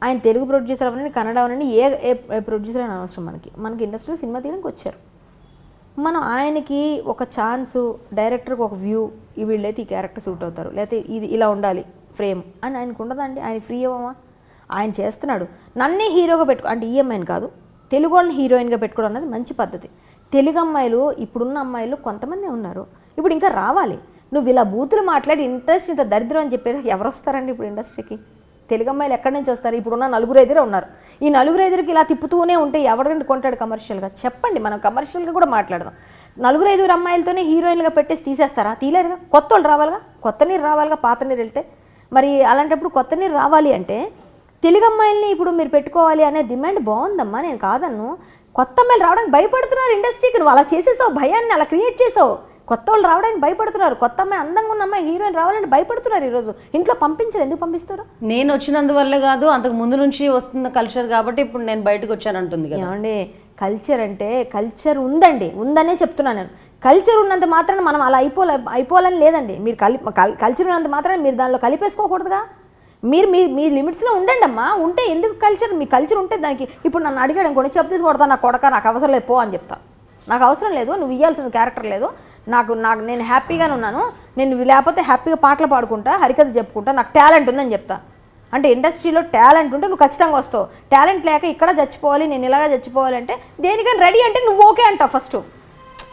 ఆయన తెలుగు ప్రొడ్యూసర్ అవనండి, కన్నడ అవనండి, ఏ ప్రొడ్యూసర్ అని అవసరం మనకి ఇండస్ట్రీలో సినిమా తీయడానికి వచ్చారు. మనం ఆయనకి ఒక ఛాన్సు, డైరెక్టర్కి ఒక వ్యూ, వీళ్ళైతే ఈ క్యారెక్టర్ సూట్ అవుతారు, లేకపోతే ఇది ఇలా ఉండాలి ఫ్రేమ్ అని ఆయనకు ఉండదండి. ఆయన ఫ్రీ అవ్వమా, ఆయన చేస్తున్నాడు. నన్నే హీరోగా పెట్టుకో అంటే ఈఎంఐని కాదు, తెలుగు వాళ్ళని హీరోయిన్గా పెట్టుకోవడం అనేది మంచి పద్ధతి. తెలుగు అమ్మాయిలు, ఇప్పుడున్న అమ్మాయిలు కొంతమంది ఉన్నారు, ఇప్పుడు ఇంకా రావాలి. నువ్వు ఇలా బూతులు మాట్లాడి ఇంట్రెస్ట్ ఇంత దరిద్రం అని చెప్పేసి ఎవరు వస్తారండి ఇప్పుడు ఇండస్ట్రీకి? తెలుగు అమ్మాయిలు ఎక్కడి నుంచి వస్తారు? ఇప్పుడున్న 4 ఉన్నారు. ఈ 4 ఇలా తిప్పుతూనే ఉంటే ఎవరిని కొంటాడు కమర్షియల్గా? చెప్పండి, మనం కమర్షియల్గా కూడా మాట్లాడదాం. 4 అమ్మాయిలతోనే హీరోయిన్గా పెట్టేసి తీసేస్తారా? తీలేరుగా. కొత్త వాళ్ళు రావాలిగా, కొత్త నీరు రావాలిగా, పాత నీరు వెళ్తే. మరి అలాంటప్పుడు కొత్త నీరు రావాలి అంటే తెలుగు అమ్మాయిల్ని ఇప్పుడు మీరు పెట్టుకోవాలి అనే డిమాండ్ బాగుందమ్మా, నేను కాదన్ను. కొత్త అమ్మాయిలు రావడానికి భయపడుతున్నారు ఇండస్ట్రీకి. నువ్వు అలా చేసేసావు, భయాన్ని అలా క్రియేట్ చేసావు. కొత్త వాళ్ళు రావడానికి భయపడుతున్నారు. కొత్త అమ్మాయి, అందంగా ఉన్న అమ్మాయి హీరోయిన్ రావాలని భయపడుతున్నారు. ఈరోజు ఇంట్లో పంపించరు. ఎందుకు పంపిస్తారు? నేను వచ్చినందువల్లే కాదు, అంతకు ముందు నుంచి వస్తున్న కల్చర్ కాబట్టి ఇప్పుడు నేను బయటకు వచ్చానంటుంది కదా. ఏమండి, కల్చర్ అంటే కల్చర్ ఉందండి, ఉందనే చెప్తున్నాను నేను. కల్చర్ ఉన్నంత మాత్రాన మనం అలా అయిపోవాలని లేదండి. మీరు కల్చర్ ఉన్నంత మాత్రాన మీరు దానిలో కలిపేసుకోకూడదుగా. మీరు మీ లిమిట్స్లో ఉండండి అమ్మా. ఉంటే ఎందుకు కల్చర్? మీ కల్చర్ ఉంటే దానికి. ఇప్పుడు నన్ను అడిగాడు అనుకోండి, చెప్తే కొడతా, నాకు కొడక, నాకు అవసరం లేదు, పో అని చెప్తా. నాకు అవసరం లేదు, నువ్వు ఇవ్వాల్సిన క్యారెక్టర్ లేదు, నాకు నేను హ్యాపీగానే ఉన్నాను, నేను లేకపోతే హ్యాపీగా పాటలు పాడుకుంటా, హరికథ చెప్పుకుంటా, నాకు టాలెంట్ ఉందని చెప్తా. అంటే ఇండస్ట్రీలో టాలెంట్ ఉంటే నువ్వు ఖచ్చితంగా వస్తావు. టాలెంట్ లేక ఇక్కడ చచ్చిపోవాలి, నేను ఇలాగా చచ్చిపోవాలి అంటే దేనికని రెడీ అంటే నువ్వు ఓకే అంటావు ఫస్ట్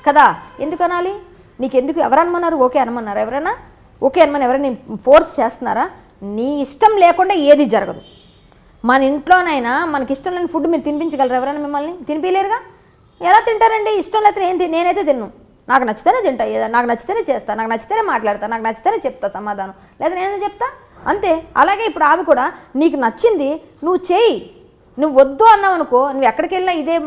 కదా. ఎందుకు అనాలి? నీకెందుకు? ఎవరనమన్నారు? ఓకే అనమన్నారు? ఎవరైనా ఓకే అనమని ఎవరైనా ఫోర్స్ చేస్తున్నారా? నీ ఇష్టం లేకుండా ఏది జరగదు. మన ఇంట్లోనైనా మనకి ఇష్టం లేని ఫుడ్ మీరు తినిపించగలరు? ఎవరైనా మిమ్మల్ని తినిపించలేరుగా. ఎలా తింటారండి? ఇష్టం లేకపోతే నేనైతే తిన్ను. నాకు నచ్చితేనే తింటా, ఏదో నాకు నచ్చితేనే చేస్తా, నాకు నచ్చితేనే మాట్లాడతా, నాకు నచ్చితేనే చెప్తా సమాధానం, లేదా నేనే చెప్తా అంతే. అలాగే ఇప్పుడు ఆమె కూడా నీకు నచ్చింది నువ్వు చేయి. నువ్వు వద్దు అన్నావు అనుకో, నువ్వు ఎక్కడికి వెళ్ళినా ఇదే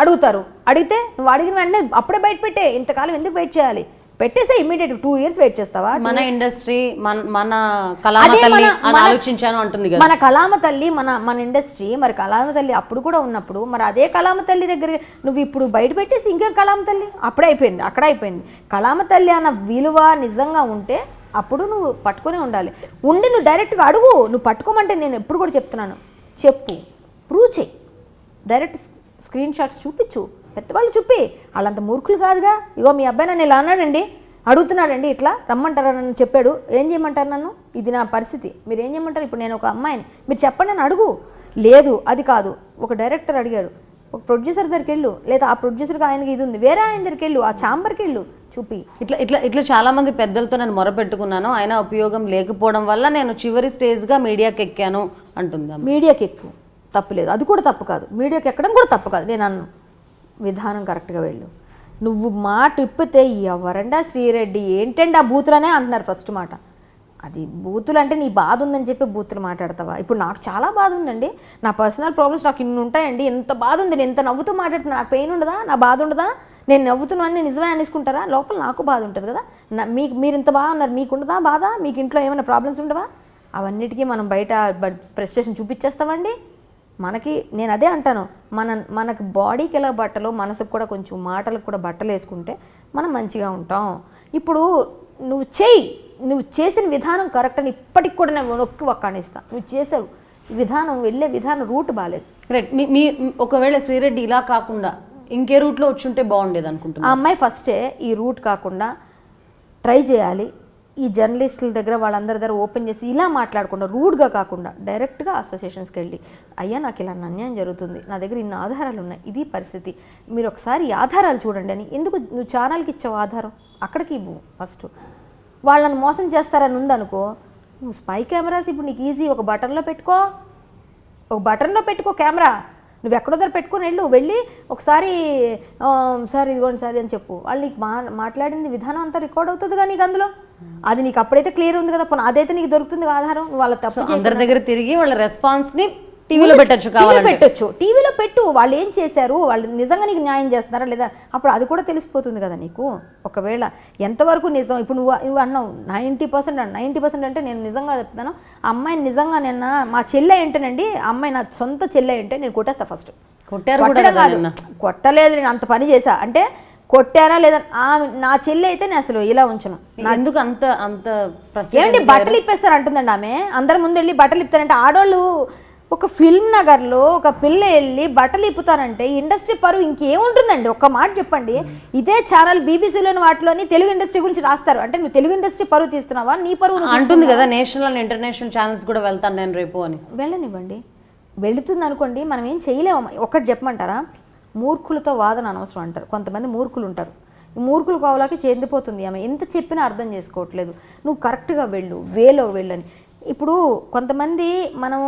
అడుగుతారు. అడిగితే నువ్వు అడిగిన వెంటనే అప్పుడే బయట పెట్టే. ఇంతకాలం ఎందుకు వెయిట్ చేయాలి? పెట్టేసే ఇమ్మీడియట్. 2 years వెయిట్ చేస్తావా? మన ఇండస్ట్రీ మన కళామ తల్లి అని ఆలోచించాను అంటుంది కదా. మన కళామ తల్లి మన ఇండస్ట్రీ. మరి కళామ తల్లి అప్పుడు కూడా ఉన్నప్పుడు మరి అదే కళామ తల్లి దగ్గర నువ్వు ఇప్పుడు బయట పెట్టేసి ఇంకేం కళామ తల్లి? అప్పుడే అయిపోయింది, అక్కడ అయిపోయింది. కళామ తల్లి అన్న విలువ నిజంగా ఉంటే అప్పుడు నువ్వు పట్టుకునే ఉండాలి. ఉండి నువ్వు డైరెక్ట్గా అడుగు. నువ్వు పట్టుకోమంటే నేను ఎప్పుడు కూడా చెప్తున్నాను, చెప్పు, ప్రూవ్ చేయి, డైరెక్ట్ స్క్రీన్ షాట్స్ చూపించు, పెద్దవాళ్ళు చూపి. వాళ్ళంత మూర్ఖులు కాదుగా. ఇగో మీ అబ్బాయి నన్ను ఇలా అన్నాడండి, అడుగుతున్నాడండి, ఇట్లా రమ్మంటారా నన్ను చెప్పాడు, ఏం చేయమంటారు నన్ను? ఇది నా పరిస్థితి, మీరు ఏం చేయమంటారు? ఇప్పుడు నేను ఒక అమ్మాయిని, మీరు చెప్పండి అని అడుగు. లేదు అది కాదు, ఒక డైరెక్టర్ అడిగాడు, ఒక ప్రొడ్యూసర్ దగ్గరికి వెళ్ళు, లేదా ఆ ప్రొడ్యూసర్కి ఆయనకి ఇది ఉంది, వేరే ఆయన దగ్గరికి వెళ్ళు, ఆ ఛాంబర్కి వెళ్ళు, చూపి. ఇట్లా చాలా మంది పెద్దలతో నేను మొరపెట్టుకున్నాను, అయినా ఉపయోగం లేకపోవడం వల్ల నేను చివరి స్టేజ్గా మీడియాకి ఎక్కాను అంటుందా. మీడియాకి ఎక్కువ తప్పులేదు, అది కూడా తప్పు కాదు. మీడియాకి ఎక్కడం కూడా తప్పు కాదు. నేను అన్ను విధానం కరెక్ట్గా వెళ్ళు. నువ్వు మాట ఇప్పితే ఎవరండా శ్రీరెడ్డి ఏంటండి ఆ బూతులనే అంటున్నారు ఫస్ట్ మాట. అది బూతులు అంటే నీ బాధ ఉందని చెప్పి బూతులు మాట్లాడతావా? ఇప్పుడు నాకు చాలా బాధ ఉందండి, నా పర్సనల్ ప్రాబ్లమ్స్ నాకు ఇన్ని ఉంటాయండి, ఎంత బాధ ఉంది, నేను ఎంత నవ్వుతూ మాట్లాడుతున్నా, నాకు పెయిన్ ఉండదా? నా బాధ ఉండదా? నేను నవ్వుతున్నాను నిజమే అనేసుకుంటారా? లోపల నాకు బాధ ఉంటుంది కదా. మీరు ఇంత బాగా ఉన్నారు, మీకు ఉండదా బాధ? మీకు ఇంట్లో ఏమైనా ప్రాబ్లమ్స్ ఉండవా? అవన్నిటికీ మనం బయట ప్రెస్టేషన్ చూపించేస్తామండి. నేను అదే అంటాను, మనకు బాడీకి ఎలా బట్టలో మనసుకు కూడా కొంచెం మాటలకు కూడా బట్టలు వేసుకుంటే మనం మంచిగా ఉంటాం. ఇప్పుడు నువ్వు చేసిన విధానం కరెక్ట్ అని ఇప్పటికి కూడా నేను నొక్కి ఒక్కడిస్తా. నువ్వు చేసే విధానం, వెళ్ళే విధానం, రూట్ బాగాలేదు. రైట్. మీ ఒకవేళ శ్రీరెడ్డి ఇలా కాకుండా ఇంకే రూట్లో వచ్చుంటే బాగుండేది అనుకుంటున్నా. ఆ అమ్మాయి ఫస్టే ఈ రూట్ కాకుండా ట్రై చేయాలి. ఈ జర్నలిస్టుల దగ్గర వాళ్ళందరి దగ్గర ఓపెన్ చేసి ఇలా మాట్లాడకుండా, రూడ్గా కాకుండా డైరెక్ట్గా అసోసియేషన్స్కి వెళ్ళి, అయ్యా నాకు ఇలా అన్యాయం జరుగుతుంది, నా దగ్గర ఇన్ని ఆధారాలు ఉన్నాయి, ఇది పరిస్థితి, మీరు ఒకసారి ఈ ఆధారాలు చూడండి అని. ఎందుకు నువ్వు ఛానల్కి ఇచ్చావు ఆధారం? అక్కడికి ఇవ్వు ఫస్ట్. వాళ్ళని మోసం చేస్తారని ఉందనుకో, నువ్వు స్పై కెమెరాస్ ఇప్పుడు నీకు ఈజీ, ఒక బటన్లో పెట్టుకో కెమెరా. నువ్వు ఎక్కడో దగ్గర పెట్టుకొని వెళ్ళి ఒకసారి సార్ ఇదిగోండి సార్ అని చెప్పు. వాళ్ళు నీకు మాట్లాడింది విధానం అంతా రికార్డ్ అవుతుంది కానీ నీకు అందులో అది నీకు అప్పుడైతే క్లియర్ ఉంది కదా, అదైతే నీకు దొరుకుతుంది ఆధారం. నువ్వు వాళ్ళ తప్పు అందరి దగ్గర తిరిగి వాళ్ళ రెస్పాన్స్ని టీవీలో పెట్టచ్చు. టీవీలో పెట్టు, వాళ్ళు ఏం చేశారు, వాళ్ళు నిజంగా నీకు న్యాయం చేస్తున్నారా లేదా, అప్పుడు అది కూడా తెలిసిపోతుంది కదా నీకు. ఒకవేళ ఎంతవరకు నిజం, ఇప్పుడు నువ్వు అన్నావు 90% అంటే నేను నిజంగా చెప్తాను, ఆ అమ్మాయిని నిజంగా నిన్న మా చెల్లె ఏంటనండి, అమ్మాయి నా సొంత చెల్లె అంటే నేను కొట్టేస్తా ఫస్ట్. కొట్టలేదు, నేను అంత పని చేశా అంటే కొట్టానా లేదా, నా చెల్లె అయితే నేను అసలు ఇలా ఉంచను. ఎందుకు అంత ఏంటి బట్టలు ఇప్పేస్తారు అంటుందండి ఆమె, అందరి ముందు వెళ్ళి బట్టలు ఇప్పారంటే. ఆడవాళ్ళు ఒక ఫిల్మ్ నగర్లో ఒక పిల్ల వెళ్ళి బట్టలు ఇప్పుతానంటే ఇండస్ట్రీ పరువు ఇంకేముంటుందండి? ఒక్క మాట చెప్పండి. ఇదే ఛానల్ బీబీసీలోని వాటిలోని తెలుగు ఇండస్ట్రీ గురించి రాస్తారు. అంటే నువ్వు తెలుగు ఇండస్ట్రీ పరువు తీస్తున్నావా? నీ పరువు అంటుంది కదా, నేషనల్ అండ్ ఇంటర్నేషనల్ ఛానల్స్ కూడా వెళ్తాను నేను రేపు అని. వెళ్ళనివ్వండి, వెళుతుంది అనుకోండి, మనం ఏం చేయలేము. ఒకటి చెప్పమంటారా, మూర్ఖులతో వాదన అనవసరం అంటారు. కొంతమంది మూర్ఖులు ఉంటారు. ఈ మూర్ఖులు కావాలకి చెందిపోతుంది ఆమె. ఎంత చెప్పినా అర్థం చేసుకోవట్లేదు. నువ్వు కరెక్ట్గా వెళ్ళు, వేలో వెళ్ళని. ఇప్పుడు కొంతమంది మనం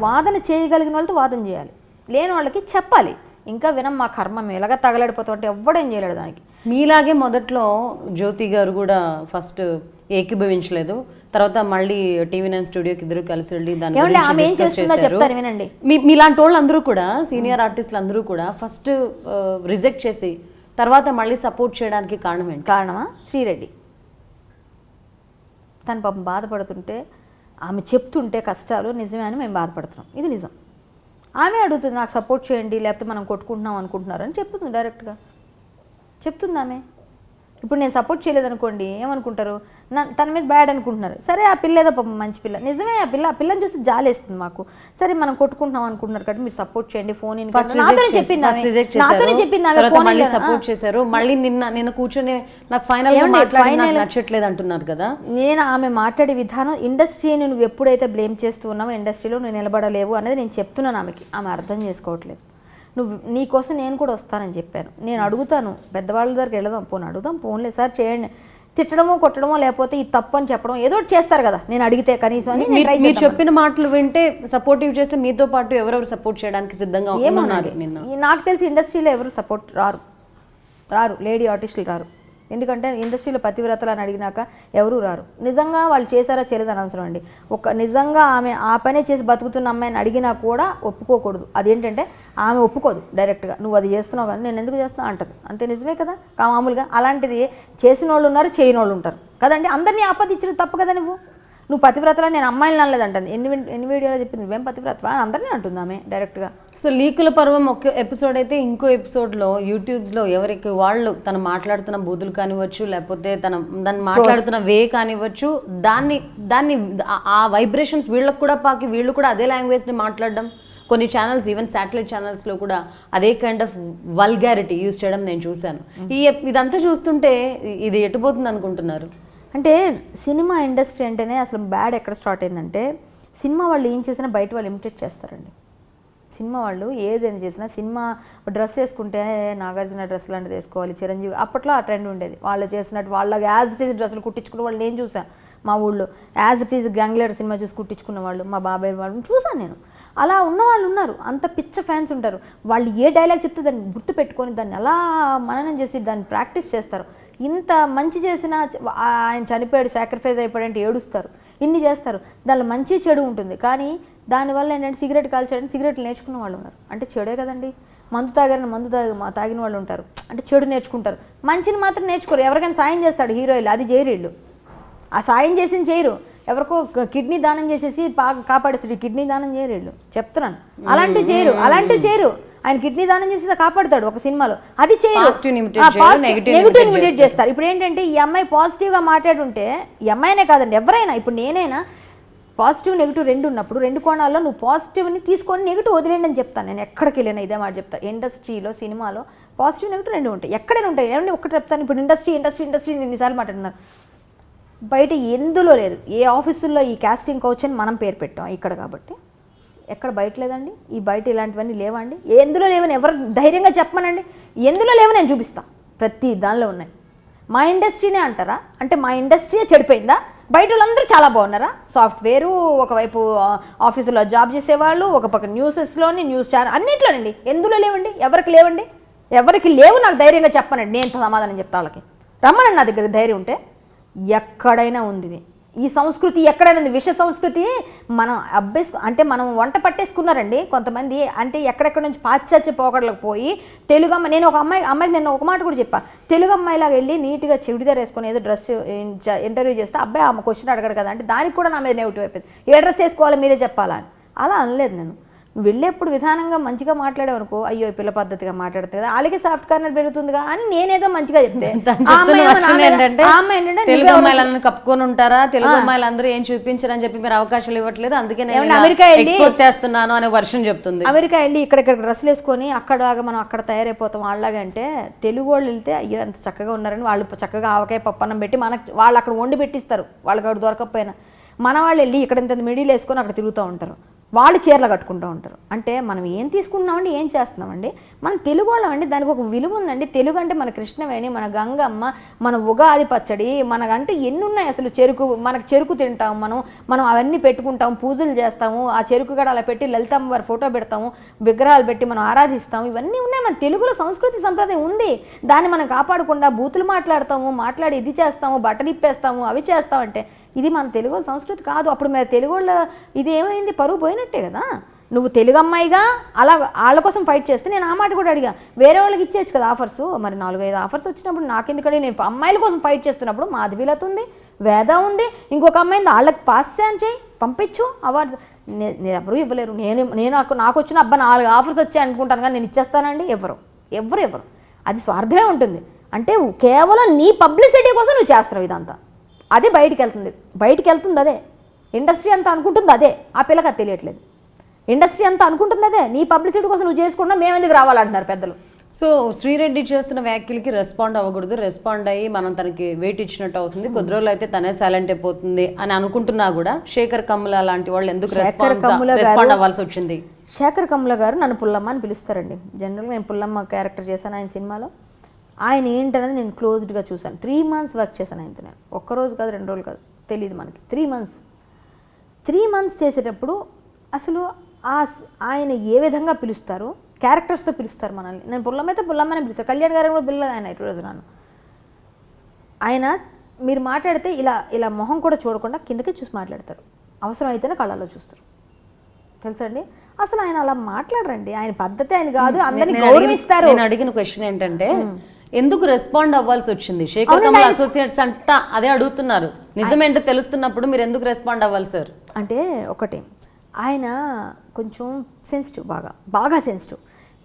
వాదన చేయగలిగిన వాళ్ళతో వాదన చేయాలి, లేని వాళ్ళకి చెప్పాలి. ఇంకా వినం, మా కర్మ మేలగా తగలడిపోతుంటే ఎవ్వడేం చేయలేడు దానికి. మీలాగే మొదట్లో జ్యోతి గారు కూడా ఫస్ట్ ఏకీభవించలేదు, తర్వాత మళ్ళీ టీవీ9 స్టూడియోకి ఇద్దరు కలిసి వెళ్ళి దాని ఆమె ఏం చేస్తుందో చెప్తాను వినండి. మీలాంటి వాళ్ళు అందరూ కూడా, సీనియర్ ఆర్టిస్టులు అందరూ కూడా ఫస్ట్ రిజెక్ట్ చేసి తర్వాత మళ్ళీ సపోర్ట్ చేయడానికి కారణం ఏంటి? కారణమా? శ్రీరెడ్డి తను పాపం బాధపడుతుంటే, ఆమె చెప్తుంటే కష్టాలు నిజమే అని మేము బాధపడుతున్నాం. ఇది నిజం. ఆమె అడుగుతుంది, నాకు సపోర్ట్ చేయండి, లేకపోతే మనం కొట్టుకుంటున్నాం అనుకుంటున్నారు అని చెప్తుంది. డైరెక్ట్గా చెప్తుంది ఆమె. ఇప్పుడు నేను సపోర్ట్ చేయలేదనుకోండి, ఏమనుకుంటారు? తన మీద బ్యాడ్ అనుకుంటున్నారు. సరే, ఆ పిల్ల ఏదో పాపం మంచి పిల్ల, నిజమే. ఆ పిల్లని చూస్తే జాలేస్తుంది మాకు. సరే, మనం కొట్టుకుంటున్నాం అనుకుంటున్నారు కాబట్టి మీరు సపోర్ట్ చేయండి. ఫోన్ నాతోనే చెప్పింది ఆమె. సపోర్ట్ చేశారు. మళ్ళీ నిన్న కూర్చొని నాకు ఫైనల్ నచ్చట్లేదు అంటున్నారు కదా. నేను ఆమె మాట్లాడే విధానం, ఇండస్ట్రీని నువ్వు ఎప్పుడైతే బ్లేమ్ చేస్తూ ఉన్నావో ఇండస్ట్రీలో నువ్వు నిలబడలేవు అనేది నేను చెప్తున్నాను ఆమెకి. ఆమె అర్థం చేసుకోవట్లేదు. నువ్వు నీకోసం నేను కూడా వస్తానని చెప్పాను. నేను అడుగుతాను, పెద్దవాళ్ళ దగ్గరికి వెళదాం, అడుగుదాం, పోన్లే సార్ చేయండి. తిట్టడమో కొట్టడమో లేకపోతే ఇది తప్పు అని చెప్పడం ఏదో చేస్తారు కదా, నేను అడిగితే కనీసం అని. మీరు చెప్పిన మాటలు వింటే సపోర్టివ్ చేస్తే మీతో పాటు ఎవరెవరు సపోర్ట్ చేయడానికి సిద్ధంగా ఉన్నారు? నాకు తెలిసి ఇండస్ట్రీలో ఎవరు సపోర్ట్ రారు, లేడీ ఆర్టిస్టులు రారు. ఎందుకంటే ఇండస్ట్రీలో పతివ్రతలు అని అడిగినాక ఎవరూ రారు. నిజంగా వాళ్ళు చేశారా చేయలేదని అవసరం అండి. నిజంగా ఆమె ఆ పనే చేసి బతుకుతున్న అమ్మాయిని అడిగినా కూడా ఒప్పుకోకూడదు. అదేంటంటే ఆమె ఒప్పుకోదు డైరెక్ట్గా, నువ్వు అది చేస్తున్నావు కానీ నేను ఎందుకు చేస్తున్నా అంటది. అంతే, నిజమే కదా. మామూలుగా అలాంటిది చేసిన వాళ్ళు ఉన్నారు, చేయని వాళ్ళు ఉంటారు కదండి. అందరినీ ఆపదించడం తప్పు కదా. నువ్వు పతివ్రతలా నేను అమ్మాయిని అనలేదంటుంది. ఎన్ని వీడియోలో చెప్పింది, నువ్వేం పతివ్రతవా అని అందరినీ అంటుంది ఆమె డైరెక్ట్గా. సో లీకుల పర్వం ఒక ఎపిసోడ్ అయితే, ఇంకో ఎపిసోడ్లో యూట్యూబ్లో ఎవరికి వాళ్ళు తను మాట్లాడుతున్న బూతులు కానివ్వచ్చు, లేకపోతే దాన్ని మాట్లాడుతున్న వే కానివ్వచ్చు, దాన్ని ఆ వైబ్రేషన్స్ వీళ్ళకు కూడా పాకి వీళ్ళు కూడా అదే లాంగ్వేజ్ని మాట్లాడడం. కొన్ని ఛానల్స్, ఈవెన్ శాటిలైట్ ఛానల్స్లో కూడా అదే కైండ్ ఆఫ్ వల్గారిటీ యూజ్ చేయడం నేను చూశాను. ఇదంతా చూస్తుంటే ఇది ఎటుపోతుంది అనుకుంటున్నారు? అంటే సినిమా ఇండస్ట్రీ అంటేనే అసలు బ్యాడ్ ఎక్కడ స్టార్ట్ అయిందంటే, సినిమా వాళ్ళు ఏం చేసినా బయట వాళ్ళు ఇమిటేట్ చేస్తారండి. సినిమా వాళ్ళు ఏదైనా చేసినా, సినిమా డ్రెస్ వేసుకుంటే నాగార్జున డ్రెస్ లాంటిది వేసుకోవాలి, చిరంజీవి, అప్పట్లో ఆ ట్రెండ్ ఉండేది. వాళ్ళు చేసినట్టు వాళ్ళకి యాజ్ ఇట్ ఈజ్ డ్రెస్సులు కుట్టించుకున్న వాళ్ళు నేను చూసాను. మా ఊళ్ళో as it is Gang Leader cinema చూసి కుట్టించుకున్న వాళ్ళు, మా బాబాయ్ వాళ్ళని చూసాను నేను. అలా ఉన్న వాళ్ళు ఉన్నారు, అంత పిచ్చ ఫ్యాన్స్ ఉంటారు. వాళ్ళు ఏ డైలాగ్ చెప్తే దాన్ని గుర్తు పెట్టుకొని దాన్ని అలా మననం చేసి దాన్ని ప్రాక్టీస్ చేస్తారు. ఇంత మంచి చేసిన ఆయన చనిపోయాడు, సాక్రిఫైస్ అయిపోయాడంటే ఏడుస్తారు, ఇన్ని చేస్తారు. దానిలో మంచి చెడు ఉంటుంది. కానీ దానివల్ల ఏంటంటే సిగరెట్ కాల్చాడని సిగరెట్లు నేర్చుకున్న వాళ్ళు ఉన్నారు. అంటే చెడే కదండి. మందు తాగిన వాళ్ళు ఉంటారు, అంటే చెడు నేర్చుకుంటారు. మంచిని మాత్రం నేర్చుకోరు. ఎవరికైనా సాయం చేస్తాడు హీరోయిలు, అది చేయరు వీళ్ళు. ఆ సాయం చేసింది చేయరు. ఎవరికో కిడ్నీ దానం చేసేసి కాపాడేస్తాడు, కిడ్నీ దానం చేయరు వీళ్ళు, చెప్తున్నాను. అలాంటివి చేయరు. ఆయన కిడ్నీ దానం చేసి కాపాడుతాడు ఒక సినిమాలో, అది చేయరు. నెగిటివ్ ఇమిటేట్ చేస్తారు. ఇప్పుడు ఏంటంటే ఈ అమ్మాయి పాజిటివ్గా మాట్లాడుంటే, ఈ అమ్మాయినే కాదండి ఎవరైనా, ఇప్పుడు నేనైనా పాజిటివ్ నెగిటివ్ రెండు ఉన్నప్పుడు రెండు కోణాల్లో నువ్వు పాజిటివ్ని తీసుకొని నెగిటివ్ వదిలేండి అని చెప్తాను. నేను ఎక్కడికి వెళ్ళినా ఇదే మాట చెప్తాను. ఇండస్ట్రీలో సినిమాలో పాజిటివ్ నెగిటివ్ రెండు ఉంటాయి, ఎక్కడైనా ఉంటాయి. ఏమన్నా ఒకటి చెప్తాను. ఇప్పుడు ఇండస్ట్రీ ఎన్నిసార్లు మాట్లాడుతున్నారు, బయట ఎందులో లేదు. ఏ ఆఫీసుల్లో ఈ కాస్టింగ్ కౌచ్ అని మనం పేరు పెట్టాం ఇక్కడ, కాబట్టి ఎక్కడ బయట లేదండి. ఈ బయట ఇలాంటివన్నీ లేవండి. ఎందులో లేవని ఎవరు ధైర్యంగా చెప్పమనండి. ఎందులో లేవని నేను చూపిస్తాను, ప్రతి దానిలో ఉన్నాయి. మా ఇండస్ట్రీనే అంటారా? అంటే మా ఇండస్ట్రీ చెడిపోయిందా? బయట వాళ్ళందరూ చాలా బాగున్నారా? సాఫ్ట్వేరు ఒకవైపు, ఆఫీసులో జాబ్ చేసేవాళ్ళు ఒక పక్క, న్యూసెస్లోని న్యూస్ ఛానల్ అన్నింటిలోనండి. ఎందులో లేవండి? ఎవరికి లేవు నాకు ధైర్యంగా చెప్పనండి. నేను సమాధానం చెప్తా వాళ్ళకి. రమ్మనండి నా దగ్గర ధైర్యం ఉంటే. ఎక్కడైనా ఉంది ఈ సంస్కృతి, ఎక్కడైనా ఉంది. విష సంస్కృతి మనం అంటే మనం వంట పట్టేసుకున్నారండి కొంతమంది. అంటే ఎక్కడెక్కడ నుంచి పాశ్చాత్య పోకడలకు పోయి తెలుగు అమ్మాయి, నేను ఒక అమ్మాయికి నేను ఒక మాట కూడా చెప్పా, తెలుగు అమ్మాయిలాగా వెళ్ళి నీట్గా చెవిడిదారు వేసుకొని ఏదో డ్రెస్ ఇంటర్వ్యూ చేస్తే అబ్బాయి ఆమె క్వశ్చన్ అడగడు కదా అంటే దానికి కూడా నా మీద నెగిటివ్ అయిపోయింది. ఏ డ్రెస్ వేసుకోవాలో మీరే చెప్పాలా అని. అలా అనలేదు నేను. వెళ్ళేప్పుడు విధానంగా మంచిగా మాట్లాడావనుకో, అయ్యో ఈ పిల్ల పద్ధతిగా మాట్లాడుతుంది కదా, అలాగే సాఫ్ట్ కార్నర్ పెరుగుతుందిగా అని నేనేదో మంచిగా చెప్తే తెలుగు అమ్మాయిలను కప్పుకొని ఉంటారా, తెలుగు అమ్మాయిలందరూ ఏం చూపించారని చెప్పి మీరు అవకాశాలు ఇవ్వట్లేదు, అందుకే నేను అమెరికా ఎక్స్పోజ్ చేస్తున్నాను అనే వర్షన్ చెప్తుంది. అమెరికా వెళ్ళి ఇక్కడ డ్రెస్సులు వేసుకొని అక్కడలాగా మనం అక్కడ తయారైపోతాం వాళ్ళలాగా అంటే, తెలుగు వాళ్ళు వెళ్తే అయ్యో ఎంత చక్కగా ఉన్నారని వాళ్ళు చక్కగా ఆవకాయ పప్పన్నం పెట్టి మనకు వాళ్ళు అక్కడ వండి పెట్టిస్తారు, వాళ్ళకి అక్కడ దొరకకపోయినా. మన వాళ్ళు వెళ్ళి ఇక్కడ ఇంత మిడిల్ వేసుకొని అక్కడ తిరుగుతూ ఉంటారు, వాళ్ళు చీరలు కట్టుకుంటూ ఉంటారు. అంటే మనం ఏం తీసుకుంటున్నామండి, ఏం చేస్తున్నామండి, మనం తెలుగు వాళ్ళం అండి, దానికి ఒక విలువ ఉందండి. తెలుగు అంటే మన కృష్ణవేణి, మన గంగమ్మ, మన ఉగాది పచ్చడి, మనకంటే ఎన్ని ఉన్నాయి అసలు. మనకు చెరుకు తింటాం, మనం అవన్నీ పెట్టుకుంటాం, పూజలు చేస్తాము, ఆ చెరుకు గడ అలా పెట్టి లలితమ్మ వారి ఫోటో పెడతాము, విగ్రహాలు పెట్టి మనం ఆరాధిస్తాము, ఇవన్నీ ఉన్నాయి. మన తెలుగులో సంస్కృతి సంప్రదాయం ఉంది, దాన్ని మనం కాపాడకుండా బూతులు మాట్లాడి ఇది చేస్తాము, బట్టలు ఇప్పేస్తాము, అవి చేస్తామంటే ఇది మన తెలుగు వాళ్ళ సంస్కృతి కాదు. అప్పుడు మరి తెలుగు వాళ్ళ ఇది ఏమైంది, పరువు పోయినట్టే కదా. నువ్వు తెలుగు అమ్మాయిగా అలా వాళ్ళ కోసం ఫైట్ చేస్తే నేను ఆ మాట కూడా అడిగా, వేరే వాళ్ళకి ఇచ్చేయచ్చు కదా ఆఫర్స్. మరి 4-5 ఆఫర్స్ వచ్చినప్పుడు నాకెందుకంటే, నేను అమ్మాయిల కోసం ఫైట్ చేస్తున్నప్పుడు మాధవీలత ఉంది, వేద ఉంది, ఇంకొక అమ్మాయింది, వాళ్ళకి పాస్ చేయి, పంపించు అవార్డు. ఎవరు ఇవ్వలేరు. నాకు వచ్చిన అబ్బా 4 ఆఫర్స్ వచ్చాయి అనుకుంటాను, కానీ నేను ఇచ్చేస్తానండి. ఎవరు అది స్వార్థమే ఉంటుంది. అంటే కేవలం నీ పబ్లిసిటీ కోసం నువ్వు చేస్తున్నావు ఇదంతా. అదే బయటికి వెళ్తుంది అదే. ఇండస్ట్రీ అంతా అనుకుంటుంది అదే, ఆ పిల్లకి అది తెలియట్లేదు. ఇండస్ట్రీ అంతా అనుకుంటుంది అదే, నీ పబ్లిసిటీ కోసం నువ్వు చేసుకున్నా మేము ఎందుకు రావాలంటున్నారు పెద్దలు. సో శ్రీరెడ్డి చేస్తున్న వ్యాఖ్యలకి రెస్పాండ్ అవ్వకూడదు, రెస్పాండ్ అయ్యి మనం తనకి వెయిట్ ఇచ్చినట్టు అవుతుంది, కొద్ది రోజులు అయితే తనే సైలెంట్ అయిపోతుంది అని అనుకుంటున్నా కూడా శేఖర్ కమ్ముల లాంటి వాళ్ళు ఎందుకు రెస్పాండ్ అవ్వాల్సి వచ్చింది? శేఖర్ కమ్ముల గారు నన్ను పుల్లమ్మ అని పిలుస్తారండి. జనరల్గా నేను పుల్లమ్మ క్యారెక్టర్ చేశాను ఆయన సినిమాలో. ఆయన ఏంటనేది నేను క్లోజ్డ్గా చూశాను. 3 months వర్క్ చేశాను ఆయనతో. నేను ఒక్కరోజు కాదు, 2 రోజులు కాదు, తెలియదు మనకి. 3 months చేసేటప్పుడు అసలు ఆయన ఏ విధంగా పిలుస్తారు, క్యారెక్టర్స్తో పిలుస్తారు మనల్ని. నేను పుల్లమైతే పుల్లమ్మని పిలుస్తారు, కళ్యాణ్ గారు కూడా పిల్లలు ఆయన ఈరోజు నన్ను. ఆయన మీరు మాట్లాడితే ఇలా మొహం కూడా చూడకుండా కిందకే చూసి మాట్లాడతారు, అవసరం అయితేనే కళ్ళలో చూస్తారు. తెలుసా అండి, అసలు ఆయన అలా మాట్లాడరండి. ఆయన పద్ధతి ఆయన కాదు, అందరినీ గౌరవిస్తారు. నేను అడిగిన క్వశ్చన్ ఏంటంటే, ఎందుకు రెస్పాండ్ అవ్వాల్సి వచ్చింది? శేఖర్ కమ్ముల అసోసియేట్స్ అంతా అదే అడుగుతున్నారు, నిజమేంటో తెలుస్తున్నప్పుడు మీరు ఎందుకు రెస్పాండ్ అవ్వాలి సార్? అంటే ఒకటి, ఆయన కొంచెం సెన్సిటివ్, బాగా సెన్సిటివ్.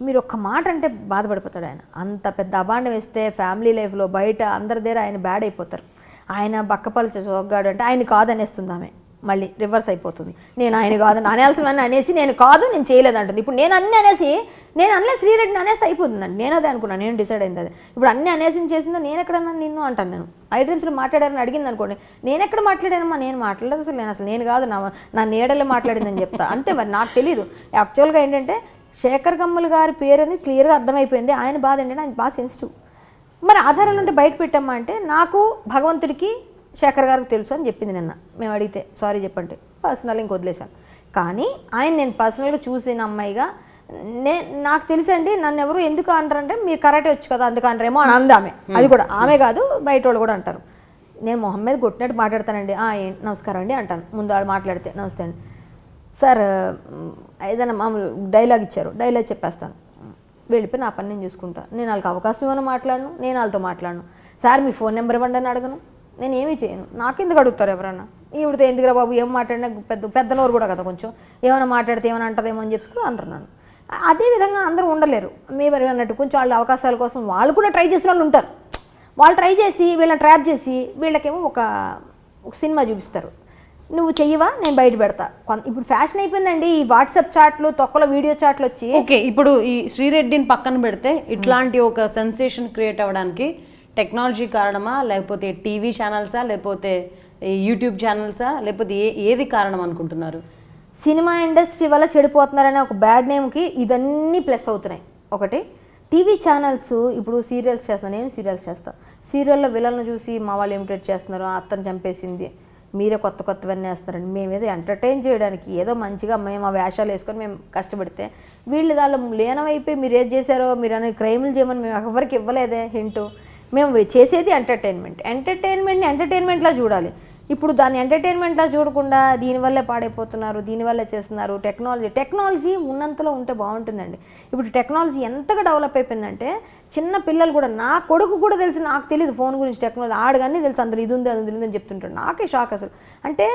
మీరు ఒక్క మాట అంటే బాధపడిపోతాడు ఆయన. అంత పెద్ద అబాండం వేస్తే ఫ్యామిలీ లైఫ్లో బయట అందరి దగ్గర ఆయన బ్యాడ్ అయిపోతారు. ఆయన బక్కపలిచ సోగ్గాడు అంటే ఆయన కాదనేస్తుంది ఆమె, మళ్ళీ రివర్స్ అయిపోతుంది. నేను ఆయన కాదు అనేయాల్సినవన్నీ అనేసి నేను చేయలేదంటుంది. ఇప్పుడు నేను అనలే శ్రీరెడ్డిని అనేస్తే అయిపోతుందండి. నేను అదే అనుకున్నాను, నేను డిసైడ్ అయింది అదే. ఇప్పుడు అన్నీ అనేసి చేసిందో నేను ఎక్కడన్నా నిన్ను అంటాను. నేను ఐడ్రీమ్స్లో మాట్లాడారని అడిగింది అనుకోండి, నేను ఎక్కడ మాట్లాడానమ్మా, నేను మాట్లాడలేదు అసలు నేను కాదు, నా నీడలో మాట్లాడిందని చెప్తా అంతే. మరి నాకు తెలియదు. యాక్చువల్గా ఏంటంటే శేఖర్ కమ్ముల గారి పేరు అని క్లియర్గా అర్థమైపోయింది. ఆయన బాధ ఏంటంటే ఆయన బాగా సెన్సిటివ్. మరి ఆధారాలు ఉంటే బయట పెట్టమ్మా అంటే, నాకు భగవంతుడికి శేఖర్ గారికి తెలుసు అని చెప్పింది నిన్న. మేము అడిగితే సారీ చెప్పంటే పర్సనల్ ఇంక వదిలేశాను. కానీ నేను పర్సనల్గా చూసిన అమ్మాయిగా నాకు తెలుసండి, నన్ను ఎవరు ఎందుకు అంటారంటే మీరు కరాటే వచ్చు కదా అందుకు అంటారేమో అని అంది ఆమె. అది కూడా ఆమె కాదు, బయట వాళ్ళు కూడా అంటారు. నేను మొహం మీద కొట్టినట్టు మాట్లాడతానండి. నమస్కారం అండి అంటాను. ముందు వాళ్ళు మాట్లాడితే నమస్తే అండి సార్, ఏదైనా మామూలు డైలాగ్ ఇచ్చారు, డైలాగ్ చెప్పేస్తాను, వెళ్ళిపోయి నా పని నేను చూసుకుంటాను. నేను వాళ్ళకి అవకాశం ఇవ్వను, మాట్లాడను, నేను వాళ్ళతో మాట్లాడను. సార్ మీ ఫోన్ నెంబర్ ఇవ్వండి అని అడగను, నేను ఏమీ చేయను. నాకెందుకు అడుగుతారు ఎవరన్నా, ఈవిడితో ఎందుకురా బాబు ఏం మాట్లాడినా, పెద్ద నోరు కూడా కదా, కొంచెం ఏమైనా మాట్లాడితే ఏమైనా అంటదేమో అని చెప్పుకుని అంటున్నాను. అదేవిధంగా అందరూ ఉండలేరు. మీరు అన్నట్టు కొంచెం వాళ్ళ అవకాశాల కోసం వాళ్ళు కూడా ట్రై చేసిన వాళ్ళు ఉంటారు. వాళ్ళు ట్రై చేసి వీళ్ళని ట్రాప్ చేసి వీళ్ళకేమో ఒక సినిమా చూపిస్తారు, నువ్వు చెయ్యవా నేను బయట పెడతా. ఇప్పుడు ఫ్యాషన్ అయిపోయిందండి ఈ వాట్సాప్ చాట్లు, తొక్కల వీడియో చాట్లు వచ్చి. ఓకే, ఇప్పుడు ఈ శ్రీరెడ్డిని పక్కన పెడితే ఇట్లాంటి ఒక సెన్సేషన్ క్రియేట్ అవ్వడానికి టెక్నాలజీ కారణమా, లేకపోతే టీవీ ఛానల్సా, లేకపోతే యూట్యూబ్ ఛానల్సా, లేకపోతే ఏది కారణం అనుకుంటున్నారు? సినిమా ఇండస్ట్రీ వల్ల చెడిపోతున్నారనే ఒక బ్యాడ్ నేమ్కి ఇదన్నీ ప్లస్ అవుతున్నాయి. ఒకటి టీవీ ఛానల్స్ ఇప్పుడు సీరియల్స్ చేస్తాను, నేను సీరియల్స్ చేస్తాను. సీరియల్లో విలన్ను చూసి మా వాళ్ళు ఇమిటేట్ చేస్తున్నారు, అత్తను చంపేసింది, మీరే కొత్తవన్నీ వేస్తున్నారండి. మేమేదో ఎంటర్టైన్ చేయడానికి ఏదో మంచిగా మేము ఆ వేషాలు వేసుకొని మేము కష్టపడితే వీళ్ళు దానిలో లీనమైపోయి మీరు ఏది చేశారో మీరు అనే క్రైములు చేయమని మేము ఎవరికి ఇవ్వలేదే హింటు. మేము చేసేది ఎంటర్టైన్మెంట్ని ఎంటర్టైన్మెంట్లా చూడాలి. ఇప్పుడు దాన్ని ఎంటర్టైన్మెంట్లా చూడకుండా దీనివల్లే పాడైపోతున్నారు, దీనివల్లే చేస్తున్నారు. టెక్నాలజీ ఉన్నంతలో ఉంటే బాగుంటుందండి. ఇప్పుడు టెక్నాలజీ ఎంతగా డెవలప్ అయిపోయిందంటే చిన్న పిల్లలు కూడా, నా కొడుకు కూడా తెలిసి నాకు తెలియదు ఫోన్ గురించి టెక్నాలజీ, ఆడగానే తెలుసు అందులో ఇది ఉంది అది ఉంది అని చెప్తుంటాడు. నాకే షాక్ అసలు. అంటే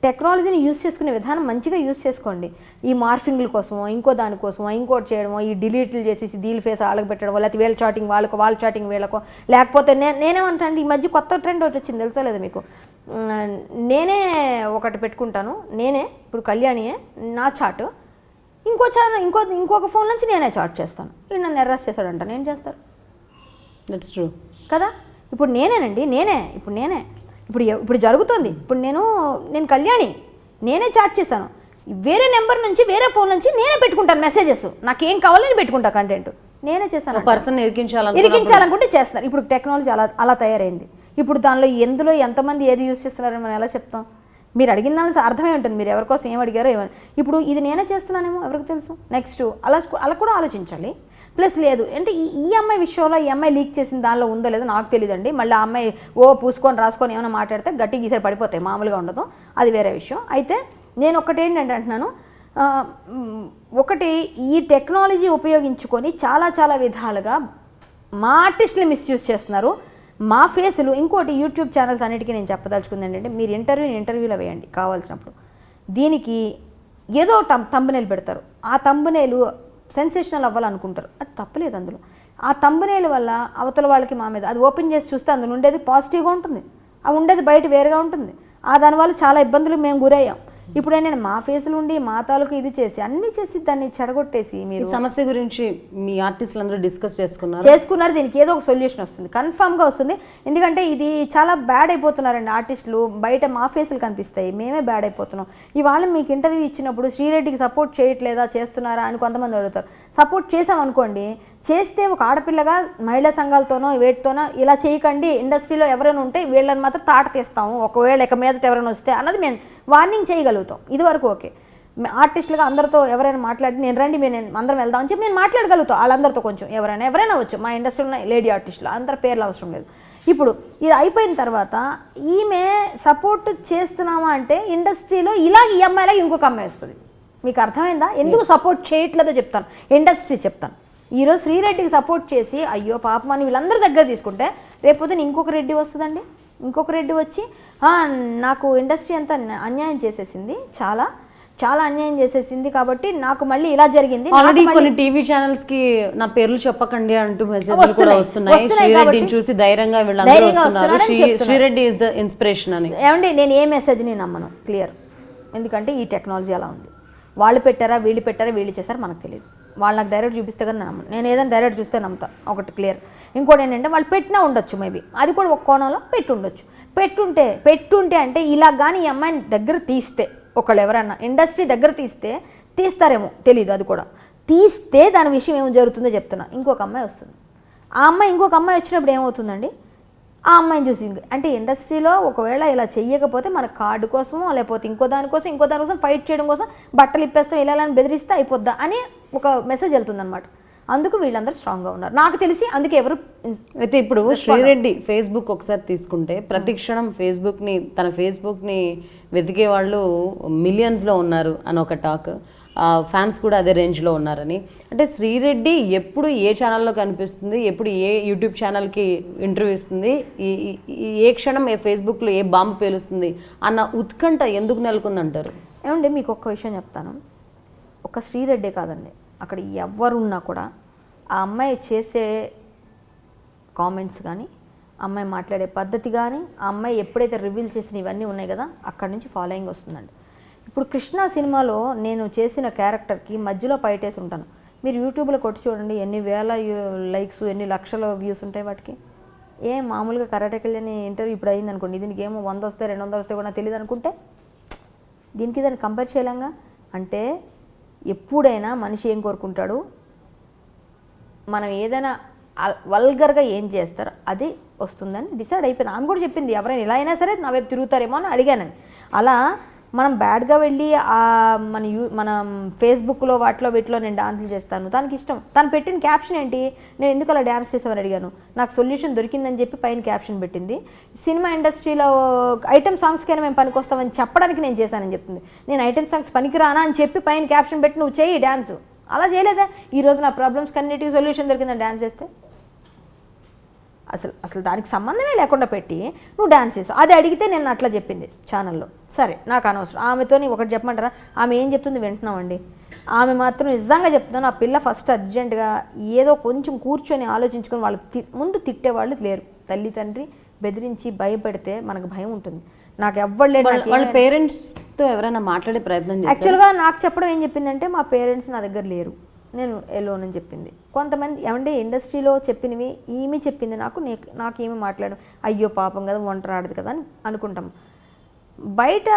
టెక్నాలజీని యూస్ చేసుకునే విధానం మంచిగా యూస్ చేసుకోండి. ఈ మార్ఫింగ్ల కోసమో ఇంకో దానికోసమో ఇంకోటి చేయడమో, ఈ డిలీట్లు చేసేసి దీని ఫేస్ వాళ్ళకి పెట్టడం, లేకపోతే వీళ్ళ చాటింగ్ వాళ్ళకో వాళ్ళ చాటింగ్ వీళ్ళకో, లేకపోతే నేనేమంటాను ఈ మధ్య కొత్త ట్రెండ్ ఒకటి వచ్చింది తెలుసా లేదా మీకు, నేనే ఒకటి పెట్టుకుంటాను, నేనే ఇప్పుడు కళ్యాణియే నా చాటు, ఇంకొక ఫోన్ నుంచి నేనే చాట్ చేస్తాను, ఇది నన్ను అరెస్ట్ చేశాడంట, నేను చేస్తారు. దట్స్ ట్రూ కదా. ఇప్పుడు ఇప్పుడు జరుగుతుంది. ఇప్పుడు నేను కళ్యాణి, నేనే చాట్ చేశాను, వేరే నెంబర్ నుంచి వేరే ఫోన్ నుంచి నేనే పెట్టుకుంటాను మెసేజెస్, నాకేం కావాలని పెట్టుకుంటా కంటెంట్ నేనే చేశాను. పర్సన్ ఇరికించాలనుకుంటే చేస్తారు. ఇప్పుడు టెక్నాలజీ అలా తయారైంది. ఇప్పుడు దానిలో ఎందులో ఎంతమంది ఏది యూస్ చేస్తున్నారని మనం ఎలా చెప్తాం? మీరు అడిగిన దానికి అర్థమే ఉంటుంది, మీరు ఎవరికోసం ఏం అడిగారో ఏమని. ఇప్పుడు ఇది నేనే చేస్తున్నానేమో ఎవరికి తెలుసు. నెక్స్ట్ అలా కూడా ఆలోచించాలి. ప్లస్ లేదు అంటే ఈ అమ్మాయి విషయంలో ఈ అమ్మాయి లీక్ చేసిన దానిలో ఉందో లేదో నాకు తెలియదండి. మళ్ళీ ఆ అమ్మాయి పూసుకొని రాసుకొని ఏమైనా మాట్లాడితే గట్టి గీసారి పడిపోతాయి, మామూలుగా ఉండదు, అది వేరే విషయం. అయితే నేను ఒకటేంటంటే అంటున్నాను, ఒకటి ఈ టెక్నాలజీ ఉపయోగించుకొని చాలా చాలా విధాలుగా మా ఆర్టిస్టులు మిస్యూజ్ చేస్తున్నారు, మా ఫేసులు. ఇంకోటి యూట్యూబ్ ఛానల్స్ అన్నిటికీ నేను చెప్పదలుచుకుంది ఏంటంటే, మీరు ఇంటర్వ్యూలో వేయండి కావాల్సినప్పుడు, దీనికి ఏదో తంబనేలు పెడతారు, ఆ తంబనేలు సెన్సేషనల్ అవ్వాలనుకుంటారు, అది తప్పలేదు అందులో. ఆ తంబనేలు వల్ల అవతల వాళ్ళకి మా మీద అది ఓపెన్ చేసి చూస్తే అందులో ఉండేది పాజిటివ్గా ఉంటుంది, అది ఉండేది బయట వేరుగా ఉంటుంది. దానివల్ల చాలా ఇబ్బందులు మేము గురయ్యాం. ఇప్పుడు ఏంటంటే మా ఫేసులు ఉండి మా తాలూకు ఇది చేసి అన్ని చేసి దాన్ని చెడగొట్టేసి మీరు సమస్య గురించి మీ ఆర్టిస్టులు అందరూ డిస్కస్ చేసుకున్నారు. దీనికి ఏదో ఒక సొల్యూషన్ వస్తుంది, కన్ఫామ్గా వస్తుంది. ఎందుకంటే ఇది చాలా బ్యాడ్ అయిపోతున్నారండి ఆర్టిస్టులు, బయట మా ఫేసులు కనిపిస్తాయి, మేమే బ్యాడ్ అయిపోతున్నాం. ఇవాళ మీకు ఇంటర్వ్యూ ఇచ్చినప్పుడు శ్రీరెడ్డికి సపోర్ట్ చేయట్లేదా చేస్తున్నారా అని కొంతమంది అడుగుతారు. సపోర్ట్ చేసామనుకోండి, చేస్తే ఒక ఆడపిల్లగా మహిళా సంఘాలతోనో వేటితోనో ఇలా చేయకండి, ఇండస్ట్రీలో ఎవరైనా ఉంటే వీళ్ళని మాత్రం తాట తీస్తాము, ఒకవేళ ఇక మీదట ఎవరైనా వస్తే అన్నది మేము వార్నింగ్ చేయగలుగుతాం. ఇదివరకు ఓకే, ఆర్టిస్టులుగా అందరితో ఎవరైనా మాట్లాడి నేను రండి నేను అందరం వెళ్దామని చెప్పి నేను మాట్లాడగలుగుతాం వాళ్ళందరితో. కొంచెం ఎవరైనా వచ్చు, మా ఇండస్ట్రీలో లేడీ ఆర్టిస్టులు అందరి పేర్లు అవసరం లేదు. ఇప్పుడు ఇది అయిపోయిన తర్వాత ఈమె సపోర్ట్ చేస్తున్నామా అంటే ఇండస్ట్రీలో ఇలాగ ఈ అమ్మాయిలాగా ఇంకొక అమ్మాయి వస్తుంది. మీకు అర్థమైందా? ఎందుకు సపోర్ట్ చేయట్లేదో చెప్తాను, ఇండస్ట్రీ చెప్తాను. ఈరోజు శ్రీరెడ్డికి సపోర్ట్ చేసి అయ్యో పాపం అని వీళ్ళందరి దగ్గర తీసుకుంటే రేపొద్దున ఇంకొక రెడ్డి వస్తుందండి, ఇంకొక రెడ్డి వచ్చి నాకు ఇండస్ట్రీ అంతా అన్యాయం చేసేసింది, చాలా చాలా అన్యాయం చేసేసింది, కాబట్టి నాకు మళ్ళీ ఇలా జరిగింది. ఆల్రెడీ కొన్ని టీవీ ఛానల్స్ కి నా పేర్లు చెప్పకండి అంటూ మెసేజ్లు కూడా వస్తున్నాయి. శ్రీరెడ్డిని చూసి ధైర్యంగా వీళ్ళందరూ వస్తున్నారు, శ్రీరెడ్డి ఇస్ ద ఇన్స్పిరేషన్ అని. ఏమండి నేను ఏ మెసేజ్ని నమ్మను, క్లియర్. ఎందుకంటే ఈ టెక్నాలజీ అలా ఉంది. వాళ్ళు పెట్టారా వీళ్ళు చేశారా మనకు తెలియదు. వాళ్ళు నాకు డైరెక్ట్ చూపిస్తే కానీ నమ్మను, నేను ఏదైనా డైరెక్ట్ చూస్తే నమ్ముతా, ఒకటి క్లియర్. ఇంకోటి ఏంటంటే వాళ్ళు పెట్టినా ఉండొచ్చు, మేబీ అది కూడా ఒక కోణంలో పెట్టుండొచ్చు. పెట్టుంటే అంటే ఇలా కానీ ఈ అమ్మాయిని దగ్గర తీస్తే, ఒకళ్ళు ఎవరన్నా ఇండస్ట్రీ దగ్గర తీస్తారేమో తెలియదు, అది కూడా తీస్తే దాని విషయం ఏమో జరుగుతుందో చెప్తున్నా. ఇంకొక అమ్మాయి వస్తుంది, ఇంకొక అమ్మాయి వచ్చినప్పుడు ఏమవుతుందండి, ఆ అమ్మాయిని చూసి అంటే ఇండస్ట్రీలో ఒకవేళ ఇలా చెయ్యకపోతే మన కార్డు కోసమో లేకపోతే ఇంకో దానికోసం ఫైట్ చేయడం కోసం బట్టలు ఇప్పేస్తాం ఇలా బెదిరిస్తే అయిపోద్దా అని ఒక మెసేజ్ వెళ్తుందన్నమాట. అందుకు వీళ్ళందరూ స్ట్రాంగ్గా ఉన్నారు నాకు తెలిసి. అందుకే ఎవరు అయితే ఇప్పుడు శ్రీరెడ్డి ఫేస్బుక్ ఒకసారి తీసుకుంటే ప్రతి క్షణం తన ఫేస్బుక్ని వెతికే వాళ్ళు మిలియన్స్లో ఉన్నారు అని ఒక టాక్, ఫ్యాన్స్ కూడా అదే రేంజ్లో ఉన్నారని. అంటే శ్రీరెడ్డి ఎప్పుడు ఏ ఛానల్లో కనిపిస్తుంది, ఎప్పుడు ఏ యూట్యూబ్ ఛానల్కి ఇంటర్వ్యూ ఇస్తుంది, ఏ క్షణం ఏ ఫేస్బుక్లో ఏ బాంబు పేలుస్తుంది అన్న ఉత్కంఠ ఎందుకు నెలకొందంటారు? ఏమండి మీకు ఒక్క విషయం చెప్తాను, ఒక శ్రీరెడ్డి కాదండి, అక్కడ ఎవరున్నా కూడా ఆ అమ్మాయి చేసే కామెంట్స్ కానీ, అమ్మాయి మాట్లాడే పద్ధతి కానీ, ఆ అమ్మాయి ఎప్పుడైతే రివీల్ చేసిన ఇవన్నీ ఉన్నాయి కదా, అక్కడి నుంచి ఫాలోయింగ్ వస్తుందండి. ఇప్పుడు కృష్ణ సినిమాలో నేను చేసిన క్యారెక్టర్కి మధ్యలో పైటేసి ఉంటాను, మీరు యూట్యూబ్లో కొట్టి చూడండి ఎన్ని వేల లైక్స్ ఎన్ని లక్షల వ్యూస్ ఉంటాయి వాటికి. మామూలుగా కరాటెకి వెళ్ళని ఇంటర్వ్యూ ఇప్పుడు అయింది అనుకోండి, దీనికి ఏమో 100 వస్తే 200 వస్తే కూడా తెలియదు అనుకుంటే దాన్ని కంపేర్ చేయలేంగా. అంటే ఎప్పుడైనా మనిషి ఏం కోరుకుంటాడు, మనం ఏదైనా వల్గర్గా ఏం చేస్తారో అది వస్తుందని డిసైడ్ అయిపోయింది. ఆమె కూడా చెప్పింది ఎవరైనా ఇలా అయినా సరే నా వైపు తిరుగుతారేమో అని అడిగానని. అలా మనం బ్యాడ్గా వెళ్ళి మనం ఫేస్బుక్లో వీటిలో నేను డాన్సులు చేస్తాను, తనకి ఇష్టం. తను పెట్టిన క్యాప్షన్ ఏంటి, నేను ఎందుకు అలా డ్యాన్స్ చేసామని అడిగాను, నాకు సొల్యూషన్ దొరికిందని చెప్పి పైన క్యాప్షన్ పెట్టింది. సినిమా ఇండస్ట్రీలో ఐటమ్ సాంగ్స్కైనా మేము పనికొస్తామని చెప్పడానికి నేను చేశానని చెప్తుంది. నేను ఐటమ్ సాంగ్స్ పనికిరానా అని చెప్పి పైన క్యాప్షన్ పెట్టి నువ్వు చేయి డ్యాన్స్. అలా చేయలేదా? ఈరోజు నా ప్రాబ్లమ్స్ కన్నిటికి సొల్యూషన్ దొరికిందని డ్యాన్స్ చేస్తే అసలు దానికి సంబంధమే లేకుండా పెట్టి నువ్వు డ్యాన్స్ చేసావు. అది అడిగితే నేను అట్లా చెప్పింది ఛానల్లో. సరే, నాకు అనవసరం. ఆమెతో ఒకటి చెప్పమంటారా, ఆమె ఏం చెప్తుంది వింటున్నామండి. ఆమె మాత్రం నిజంగా చెప్తున్నాను, ఆ పిల్ల ఫస్ట్ అర్జెంటుగా ఏదో కొంచెం కూర్చొని ఆలోచించుకొని వాళ్ళు ముందు తిట్టేవాళ్ళు లేరు. తల్లి తండ్రి బెదిరించి భయపెడితే మనకు భయం ఉంటుంది. నాకు ఎవ్వరు వాళ్ళ పేరెంట్స్తో ఎవరైనా మాట్లాడే ప్రయత్నం చేశారా? యాక్చువల్గా నాకు చెప్పడం ఏం చెప్పిందంటే, మా పేరెంట్స్ నా దగ్గర లేరు, నేను ఎలోన్ అని చెప్పింది. కొంతమంది ఏమంటే ఇండస్ట్రీలో చెప్పినవి ఈమె చెప్పింది నాకేమీ మాట్లాడు, అయ్యో పాపం కదా, ఒంటరి ఆడదు కదా అని అనుకుంటాం. బయట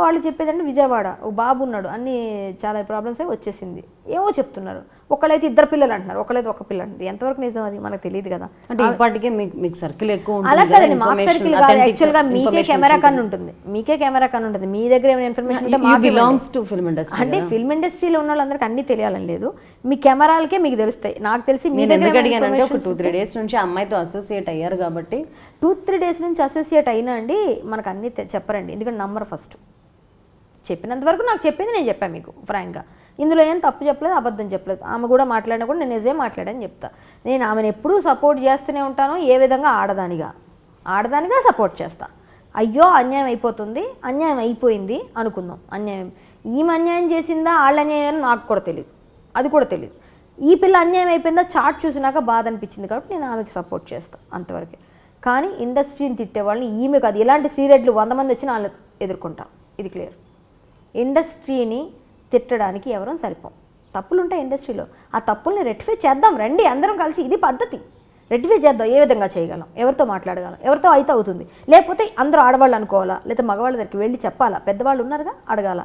వాళ్ళు చెప్పేదంటే విజయవాడ ఒక బాబు ఉన్నాడు, అన్ని చాలా ప్రాబ్లమ్స్ అవి వచ్చేసింది, ఏమో చెప్తున్నారు. ఒకళ్ళైతే 2 పిల్లలు అంటున్నారు, ఒకళ్ళైతే 1 పిల్ల అంటారు. ఎంతవరకు నిజం అది మనకు తెలియదు కదా. అంటే ఇప్పటికే మీకు సర్కిల్ ఎక్కువ ఉంటుంది. అలా కదండి, మాకు సర్కిల్ కాదు. యాక్చువల్గా మీకే కెమెరా కన్ ఉంటుంది, మీ దగ్గర ఏమైనా ఇన్ఫర్మేషన్ ఉంటే బిలాంగ్స్ టు ఫిల్మ్ ఇండస్ట్రీ. అంటే ఫిల్మ్ ఇండస్ట్రీలో ఉన్న వాళ్ళందరికీ అన్ని తెలియాలని లేదు, మీ కెమెరాలకే మీకు తెలుస్తాయి. నాకు తెలిసి మీ దగ్గర అడిగానంటే ఒక 2-3 డేస్ నుంచి అమ్మాయితో అసోసియేట్ అయ్యారు కాబట్టి. 2-3 డేస్ నుంచి అసోసియేట్ అయినా అండి మనకు అన్నీ చెప్పరండి, ఎందుకంటే నంబర్ ఫస్ట్ చెప్పినంత వరకు నాకు చెప్పింది నేను చెప్పాను మీకు ఫ్రాంక్గా. ఇందులో ఏం తప్పు చెప్పలేదు, అబద్ధం చెప్పలేదు. ఆమె కూడా మాట్లాడినా కూడా నేను నిజమే మాట్లాడని చెప్తా. నేను ఆమెను ఎప్పుడూ సపోర్ట్ చేస్తూనే ఉంటాను. ఏ విధంగా ఆడదానిగా సపోర్ట్ చేస్తా. అయ్యో అన్యాయం అయిపోతుంది, అన్యాయం అయిపోయింది అనుకుందాం. ఈమె అన్యాయం చేసిందా వాళ్ళ అన్యాయం నాకు కూడా తెలియదు, అది కూడా తెలియదు. ఈ పిల్ల అన్యాయం అయిపోయిందా చాట్ చూసినాక బాధ అనిపించింది కాబట్టి నేను ఆమెకి సపోర్ట్ చేస్తాను అంతవరకే. కానీ ఇండస్ట్రీని తిట్టే వాళ్ళని ఈమె కాదు, ఇలాంటి శ్రీరెడ్లు 100 మంది వచ్చినా వాళ్ళు ఎదుర్కొంటాం, ఇది క్లియర్. ఇండస్ట్రీని తిట్టడానికి ఎవరూ సరిపోం. తప్పులు ఉంటాయి ఇండస్ట్రీలో, ఆ తప్పుల్ని రెక్టిఫై చేద్దాం రండి అందరం కలిసి. ఇది పద్ధతి, రెక్టిఫై చేద్దాం. ఏ విధంగా చేయగలం, ఎవరితో మాట్లాడగలం, ఎవరితో అయితే అవుతుంది. లేకపోతే అందరూ ఆడవాళ్ళు అనుకోవాలా, లేకపోతే మగవాళ్ళ దగ్గరికి వెళ్ళి చెప్పాలా, పెద్దవాళ్ళు ఉన్నారుగా అడగాల.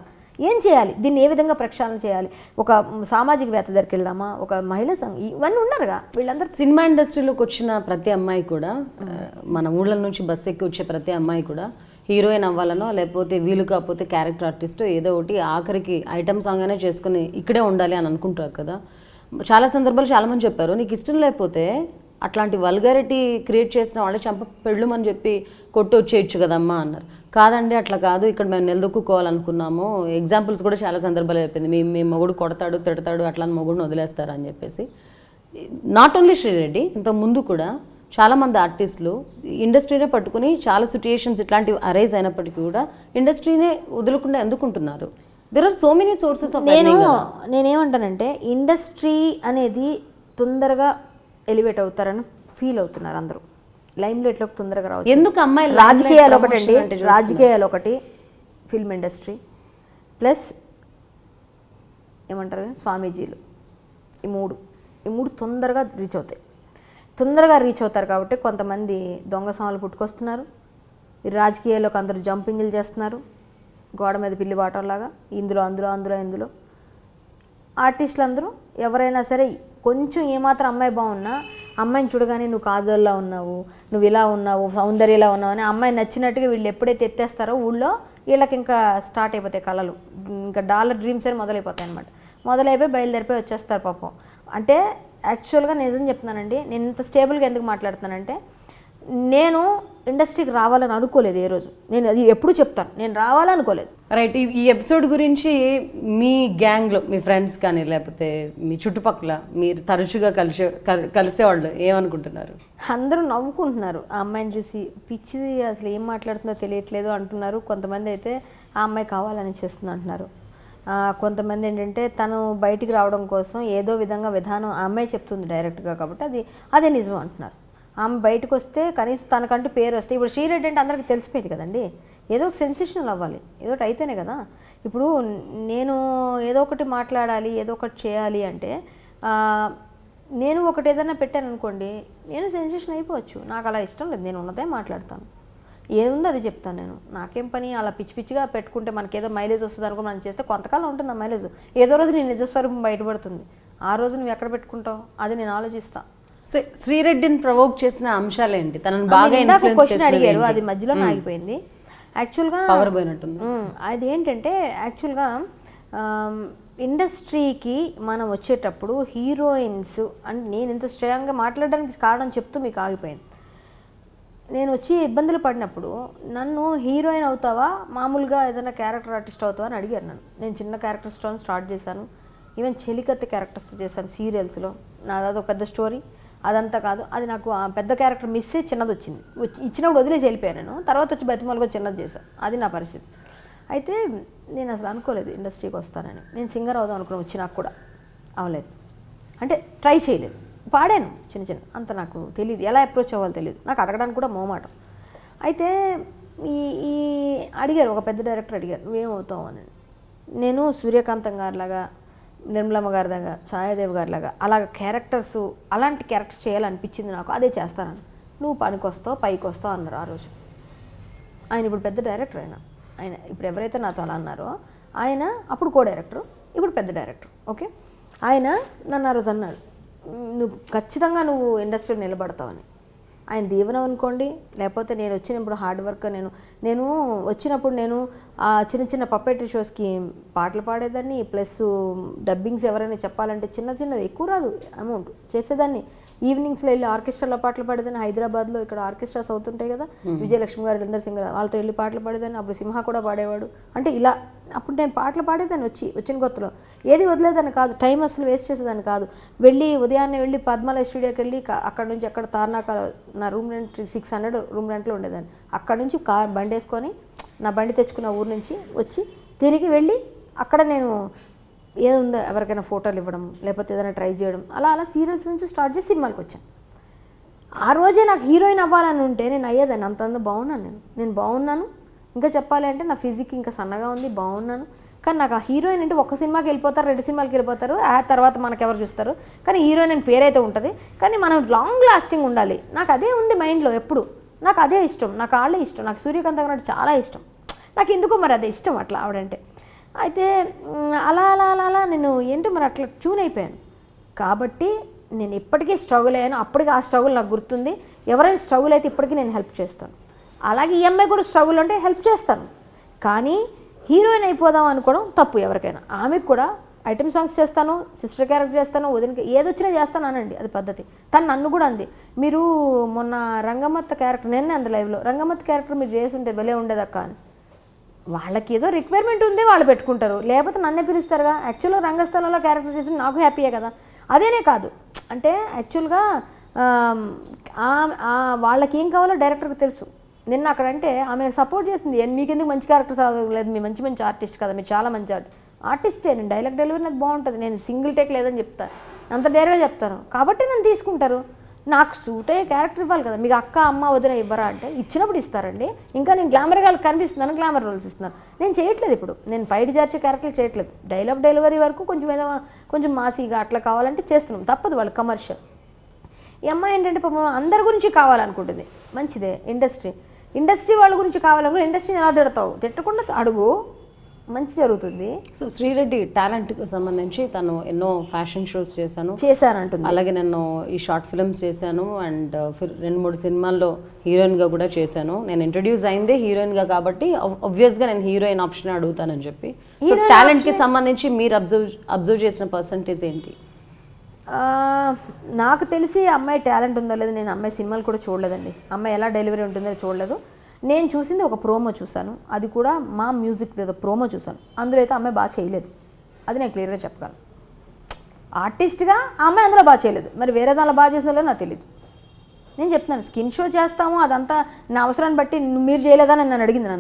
ఏం చేయాలి, దీన్ని ఏ విధంగా ప్రక్షాళన చేయాలి, ఒక సామాజికవేత్త దగ్గరికి వెళ్దామా, ఒక మహిళా సంఘం, ఇవన్నీ ఉన్నారుగా వీళ్ళందరూ. సినిమా ఇండస్ట్రీలోకి వచ్చిన ప్రతి అమ్మాయి కూడా, మన ఊళ్ళ నుంచి బస్సు ఎక్కి వచ్చే ప్రతి అమ్మాయి కూడా హీరోయిన్ అవ్వాలనో లేకపోతే వీలు కాకపోతే క్యారెక్టర్ ఆర్టిస్ట్ ఏదో ఒకటి ఆఖరికి ఐటమ్ సాంగ్ అయినా చేసుకుని ఇక్కడే ఉండాలి అని అనుకుంటారు కదా. చాలా సందర్భాలు చాలామంది చెప్పారు, నీకు ఇష్టం లేకపోతే అట్లాంటి వల్గారిటీ క్రియేట్ చేసిన వాళ్ళే పెళ్ళు అని చెప్పి కొట్టి వచ్చేయచ్చు కదమ్మా అన్నారు. కాదండి అట్లా కాదు, ఇక్కడ మేము నిలదొక్కుకోవాలనుకున్నాము. ఎగ్జాంపుల్స్ కూడా చాలా సందర్భాలు అయిపోయింది, మీ మొగుడు కొడతాడు తిడతాడు అట్లా మొగుడిని వదిలేస్తారు అని చెప్పేసి. నాట్ ఓన్లీ శ్రీరెడ్డి, ఇంత ముందు కూడా చాలామంది ఆర్టిస్టులు ఇండస్ట్రీనే పట్టుకుని చాలా సిచ్యుయేషన్స్ ఇట్లాంటివి అరైజ్ అయినప్పటికీ కూడా ఇండస్ట్రీనే వదులుకుండా ఎందుకుంటున్నారు? There are so many sources of. నేనేమంటానంటే ఇండస్ట్రీ అనేది తొందరగా ఎలివేట్ అవుతారని ఫీల్ అవుతున్నారు అందరూ. లైమ్ లైట్లోకి తొందరగా రావచ్చు. ఎందుకు అమ్మాయి రాజకీయాలు ఒకటండి, రాజకీయాలు ఒకటి, ఫిల్మ్ ఇండస్ట్రీ ప్లస్ ఏమంటారు స్వామీజీలు, ఈ మూడు తొందరగా రీచ్ అవుతారు కాబట్టి కొంతమంది దొంగ సామాలు పుట్టుకొస్తున్నారు. ఈ రాజకీయాల్లోకి అందరూ జంపింగ్లు చేస్తున్నారు, గోడ మీద పిల్లి బాటంలాగా. ఇందులో ఆర్టిస్టులు అందరూ ఎవరైనా సరే కొంచెం ఏమాత్రం అమ్మాయి బాగున్నా అమ్మాయిని చూడగానే నువ్వు కాజల్లా ఉన్నావు, నువ్వు ఇలా ఉన్నావు, సౌందర్యలా ఉన్నావు అని అమ్మాయి నచ్చినట్టుగా వీళ్ళు ఎప్పుడైతే ఎత్తేస్తారో ఊళ్ళో వీళ్ళకి ఇంకా స్టార్ట్ అయిపోతాయి కళలు, ఇంకా డాలర్ డ్రీమ్స్ అని మొదలైపోతాయి అనమాట. మొదలైపోయి బయలుదేరిపోయి వచ్చేస్తారు పాపం. అంటే యాక్చువల్గా నిజం చెప్తున్నానండి, నేను ఇంత స్టేబుల్గా ఎందుకు మాట్లాడుతున్నానంటే నేను ఇండస్ట్రీకి రావాలని అనుకోలేదు ఏ రోజు. నేను అది ఎప్పుడు చెప్తాను, నేను రావాలనుకోలేదు. రైట్. ఈ ఎపిసోడ్ గురించి మీ గ్యాంగ్లో మీ ఫ్రెండ్స్ కానీ లేకపోతే మీ చుట్టుపక్కల మీరు తరచుగా కలిసేవాళ్ళు ఏమనుకుంటున్నారు? అందరూ నవ్వుకుంటున్నారు, ఆ అమ్మాయిని చూసి పిచ్చిది అసలు ఏం మాట్లాడుతుందో తెలియట్లేదు అంటున్నారు. కొంతమంది అయితే ఆ అమ్మాయి కావాలని చేస్తుంది అంటున్నారు. కొంతమంది ఏంటంటే తను బయటికి రావడం కోసం ఏదో విధానం ఆ అమ్మాయి చెప్తుంది డైరెక్ట్గా కాబట్టి అదే నిజం అంటున్నారు. ఆమె బయటకు వస్తే కనీసం తనకంటూ పేరు వస్తే, ఇప్పుడు శ్రీరెడ్డి అంటే అందరికీ తెలిసిపోయింది కదండి, ఏదో ఒక సెన్సేషనల్ అవ్వాలి, ఏదో ఒకటి అయితేనే కదా. ఇప్పుడు నేను ఏదో ఒకటి మాట్లాడాలి, ఏదో ఒకటి చేయాలి అంటే నేను ఒకటి ఏదైనా పెట్టాను అనుకోండి, నేను సెన్సేషన్ అయిపోవచ్చు. నాకు అలా ఇష్టం లేదు, నేను ఉన్నదే మాట్లాడతాను, ఏముందో అది చెప్తాను నేను. నాకేం పని అలా పిచ్చిగా పెట్టుకుంటే మనకేదో మైలేజ్ వస్తుంది అనుకుని మనం చేస్తే కొంతకాలం ఉంటుంది ఆ మైలేజ్. ఏదో రోజు నీ నిజస్వరూపం బయటపడుతుంది, ఆ రోజు నువ్వు ఎక్కడ పెట్టుకుంటావు అది నేను ఆలోచిస్తాను. శ్రీరెడ్డిని ప్రవోక్ చేసిన అంశాలేంటి, తనను బాగా క్వశ్చన్ అడిగారు, అది మధ్యలో ఆగిపోయింది. యాక్చువల్గా పవర్ పోయినట్టుంది. అది ఏంటంటే యాక్చువల్గా ఇండస్ట్రీకి మనం వచ్చేటప్పుడు హీరోయిన్స్ అంటే నేను ఇంత స్ట్రాంగ్గా మాట్లాడడానికి కారణం చెప్తూ మీకు ఆగిపోయాను. నేను వచ్చి ఇబ్బందులు పడినప్పుడు నన్ను హీరోయిన్ అవుతావా మామూలుగా ఏదైనా క్యారెక్టర్ ఆర్టిస్ట్ అవుతావా అని అడిగారు నన్ను. నేను చిన్న క్యారెక్టర్స్తో స్టార్ట్ చేశాను, ఈవెన్ చెలికత్తి క్యారెక్టర్స్ చేశాను సీరియల్స్లో. నాది అదొక పెద్ద స్టోరీ, అదంతా కాదు. అది నాకు ఆ పెద్ద క్యారెక్టర్ మిస్ అయ్యి చిన్నది వచ్చింది, ఇచ్చినప్పుడు వదిలేసి వెళ్ళిపోయాను నేను. తర్వాత వచ్చి బతిమాలుగా చిన్నది చేశాను, అది నా పరిస్థితి. అయితే నేను అసలు అనుకోలేదు ఇండస్ట్రీకి వస్తానని. నేను సింగర్ అవుదాం అనుకున్నాను, వచ్చి నాకు కూడా అవ్వలేదు, అంటే ట్రై చేయలేదు. పాడాను చిన్న చిన్న, అంత నాకు తెలియదు, ఎలా అప్రోచ్ అవ్వాలో తెలియదు, నాకు అడగడానికి కూడా మోమాటం. అయితే ఈ అడిగారు, ఒక పెద్ద డైరెక్టర్ అడిగారు నువ్వేమవుతావు అని. నేను సూర్యకాంతం గారిలాగా, నిర్మలమ్మ గారి దగ్గర, ఛాయాదేవి గారిలాగా అలాగ క్యారెక్టర్స్, అలాంటి క్యారెక్టర్స్ చేయాలనిపించింది నాకు, అదే చేస్తానని. నువ్వు పనికి వస్తావు, పైకి వస్తావు అన్నారు ఆ రోజు. ఆయన ఇప్పుడు పెద్ద డైరెక్టర్, ఆయన ఇప్పుడు ఎవరైతే నాతో అలా అన్నారో ఆయన అప్పుడు కో డైరెక్టర్, ఇప్పుడు పెద్ద డైరెక్టర్. ఓకే, ఆయన నన్ను ఆ రోజు అన్నాడు, నువ్వు ఖచ్చితంగా నువ్వు ఇండస్ట్రీలో నిలబడతావని. ఆయన దీవెన అనుకోండి, లేకపోతే నేను వచ్చినప్పుడు హార్డ్ వర్క్. నేను వచ్చినప్పుడు నేను ఆ చిన్న చిన్న పప్పెట్రీ షోస్కి పాటలు పాడేదాన్ని, ప్లస్ డబ్బింగ్స్ ఎవరైనా చెప్పాలంటే చిన్న చిన్నది, ఎక్కువ రాదు అమౌంట్, చేసేదాన్ని. ఈవినింగ్స్లో వెళ్ళి ఆర్కెస్ట్రాలో పాటలు పాడేదాన్ని. హైదరాబాద్లో ఇక్కడ ఆర్కెస్ట్రాస్ అవుతుంటాయి కదా, విజయలక్ష్మి గారు, వీళ్ళందరూ సింగర్, వాళ్ళతో వెళ్ళి పాటలు పాడేదాన్ని. అప్పుడు సింహ కూడా పాడేవాడు. అంటే ఇలా అప్పుడు నేను పాటలు పాడేదాన్ని వచ్చిన కొత్తలో. ఏది వదిలేదాన్ని కాదు, టైం అసలు వేస్ట్ చేసేదాన్ని కాదు. వెళ్ళి ఉదయాన్నే వెళ్ళి పద్మాలయ స్టూడియోకి వెళ్ళి అక్కడ నుంచి అక్కడ తార్నాక నా రూమ్ రెంట్ 600 రూమ్ రెంట్లో ఉండేదాన్ని. అక్కడ నుంచి బండి వేసుకొని నా బండి తెచ్చుకున్న ఊరు నుంచి వచ్చి తిరిగి వెళ్ళి అక్కడ నేను ఏదో ఉందో ఎవరికైనా ఫోటోలు ఇవ్వడం, లేకపోతే ఏదైనా ట్రై చేయడం, అలా అలా సీరియల్స్ నుంచి స్టార్ట్ చేసి సినిమాలకు వచ్చాను. ఆ రోజే నాకు హీరోయిన్ అవ్వాలని ఉంటే నేను అయ్యేదాన్ని. అంత బాగున్నాను, నేను బాగున్నాను. ఇంకా చెప్పాలి అంటే నా ఫిజిక్ ఇంకా సన్నగా ఉంది, బాగున్నాను. కానీ నాకు ఆ హీరోయిన్ అంటే ఒక్క సినిమాకి వెళ్ళిపోతారు, 2 సినిమాలకి వెళ్ళిపోతారు, ఆ తర్వాత మనకెవరు చూస్తారు. కానీ హీరోయిన్ అని పేరైతే ఉంటుంది, కానీ మనం లాంగ్ లాస్టింగ్ ఉండాలి. నాకు అదే ఉంది మైండ్లో ఎప్పుడు. నాకు అదే ఇష్టం, నాకు వాళ్ళే ఇష్టం. నాకు సూర్యకాంత్ గారు అంటే చాలా ఇష్టం. నాకు ఎందుకో మరి అదే ఇష్టం అట్లా ఆవిడంటే. అయితే అలా అలా అలా అలా నేను ఏంటో మరి అట్లా ట్యూన్ అయిపోయాను. కాబట్టి నేను ఇప్పటికీ స్ట్రగుల్ అయ్యాను. అప్పటికి ఆ స్ట్రగుల్ నాకు గుర్తుంది. ఎవరైనా స్ట్రగుల్ అయితే ఇప్పటికీ నేను హెల్ప్ చేస్తాను. అలాగే ఈ అమ్మాయి కూడా స్ట్రగుల్ అంటే హెల్ప్ చేస్తాను. కానీ హీరోయిన్ అయిపోదాం అనుకోవడం తప్పు ఎవరికైనా. ఆమెకు కూడా ఐటమ్ సాంగ్స్ చేస్తాను, సిస్టర్ క్యారెక్టర్ చేస్తాను, వదినకి ఏదొచ్చినా చేస్తాను అనండి, అది పద్ధతి. తను నన్ను కూడా అంది, మీరు మొన్న రంగమ్మత్త క్యారెక్టర్, నేనే అంది లైవ్లో, రంగమ్మత్త క్యారెక్టర్ మీరు చేసి ఉంటే భలే ఉండేదక్క అని. వాళ్ళకి ఏదో రిక్వైర్మెంట్ ఉంది, వాళ్ళు పెట్టుకుంటారు, లేకపోతే నన్నే పిలుస్తారుగా. యాక్చువల్గా రంగస్థలంలో క్యారెక్టర్ చేసి నాకు హ్యాపీయే కదా. అదేనే కాదు, అంటే యాక్చువల్గా వాళ్ళకి ఏం కావాలో డైరెక్టర్కి తెలుసు. నిన్న అక్కడంటే ఆమె సపోర్ట్ చేసింది, మీకెందుకు మంచి క్యారెక్టర్స్ రాలేదు, మీ మంచి మంచి ఆర్టిస్ట్ కదా, మీరు చాలా మంచి ఆర్టిస్టే, నేను డైలాగ్ డెలివరీ నాకు బాగుంటుంది, నేను సింగిల్ టేక్ లేదని చెప్తాను, అంత డైరెక్ట్గా చెప్తాను. కాబట్టి నన్ను తీసుకుంటారు. నాకు సూట్ అయ్యే క్యారెక్టర్ ఇవ్వాలి కదా. మీకు అక్క అమ్మ వదిన ఇవ్వరా అంటే ఇచ్చినప్పుడు ఇస్తారండి. ఇంకా నేను గ్లామర్గా కనిపిస్తున్నాను, గ్లామర్ రోల్స్ ఇస్తున్నాను. నేను చేయట్లేదు ఇప్పుడు, నేను పైడి జార్చే క్యారెక్టర్లు చేయట్లేదు. డైలాగ్ డెలివరీ వరకు కొంచెం ఏదో కొంచెం మాసీగా అట్లా కావాలంటే చేస్తున్నాం, తప్పదు, వాళ్ళు కమర్షియల్. ఈ అమ్మాయి ఏంటంటే పాపం అందరి గురించి కావాలనుకుంటుంది, మంచిదే. ఇండస్ట్రీ వాళ్ళ గురించి కావాలనుకో, ఇండస్ట్రీని ఎలా తిడతావు, తిట్టకుండా అడుగు, మంచి జరుగుతుంది. సో శ్రీరెడ్డి టాలెంట్కి సంబంధించి తను ఎన్నో ఫ్యాషన్ షోస్ చేశానంటుంది. అలాగే నేను ఈ షార్ట్ ఫిల్మ్స్ చేశాను అండ్ 2-3 సినిమాల్లో హీరోయిన్గా కూడా చేశాను. నేను ఇంట్రడ్యూస్ అయిందే హీరోయిన్గా కాబట్టి ఆబ్వియస్గా నేను హీరోయిన్ ఆప్షన్ అడుగుతానని చెప్పి. సో టాలెంట్కి సంబంధించి మీరు అబ్జర్వ్ చేసిన పర్సంటేజ్ ఏంటి? నాకు తెలిసి అమ్మాయి టాలెంట్ ఉందో లేదో నేను అమ్మాయి సినిమాలు కూడా చూడలేదండి. అమ్మాయి ఎలా డెలివరీ ఉంటుందో చూడలేదు. నేను చూసింది ఒక ప్రోమో చూశాను, అది కూడా మా మ్యూజిక్ ఏదో ప్రోమో చూశాను. అందులో అయితే అమ్మాయి బాగా చేయలేదు, అది నేను క్లియర్గా చెప్పగలను. ఆర్టిస్ట్గా ఆ అమ్మాయి అందులో బాగా చేయలేదు, మరి వేరే దానిలో బాగా చేసిందో నాకు తెలియదు. నేను చెప్తున్నాను, స్కిన్ షో చేస్తాము, అదంతా నా అవసరాన్ని బట్టి మీరు చేయలేదని నన్ను అడిగింది.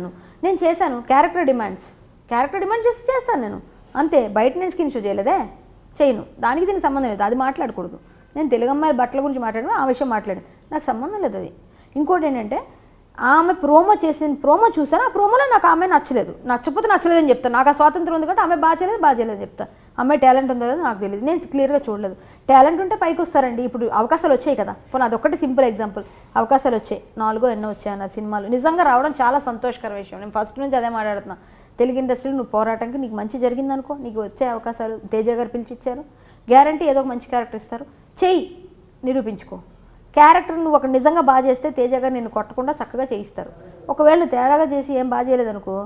నేను చేశాను క్యారెక్టర్ డిమాండ్ చేసి చేస్తాను నేను, అంతే. బయట నేను స్కిన్ షో చేయలేదే, చేయను. దానికి దీనికి సంబంధం లేదు, అది మాట్లాడకూడదు. నేను తెలుగు అమ్మాయి బట్టల గురించి మాట్లాడాను, ఆ విషయం మాట్లాడాను, నాకు సంబంధం లేదు అది. ఇంకోటి ఏంటంటే ఆమె ప్రోమో చూసాను, ఆ ప్రోమోలో నాకు ఆమె నచ్చకపోతే నచ్చలేదని చెప్తాను. నాకు ఆ స్వాతంత్రం ఉంది కాబట్టి ఆమె బాగా చేయలేదని చెప్తాను. అమ్మాయి టాలెంట్ ఉందో లేదో నాకు తెలియదు, నేను క్లియర్గా చూడలేదు. టాలెంట్ ఉంటే పైకి వస్తారండి. ఇప్పుడు అవకాశాలు వచ్చాయి కదా, పోనీ అదొక్కటి సింపుల్ ఎగ్జాంపుల్. అవకాశాలు వచ్చాయి, 4 ఎన్నో వచ్చాయన్నారు సినిమాలు, నిజంగా రావడం చాలా సంతోషకర విషయం. నేను ఫస్ట్ నుంచి అదే మాట్లాడుతున్నా. తెలుగు ఇండస్ట్రీలో నువ్వు పోరాటానికి నీకు మంచి జరిగిందనుకో, నీకు వచ్చే అవకాశాలు తేజ గారు పిలిచిచ్చారు, గ్యారంటీ ఏదో ఒక మంచి క్యారెక్టర్ ఇస్తారు, చెయ్యి, నిరూపించుకో. క్యారెక్టర్ నువ్వు ఒక నిజంగా బాగా చేస్తే తేజ గారు నిన్ను కొట్టకుండా చక్కగా చేయిస్తారు. ఒకవేళ నువ్వు తేడాగా చేసి ఏం బాగా చేయలేదనుకో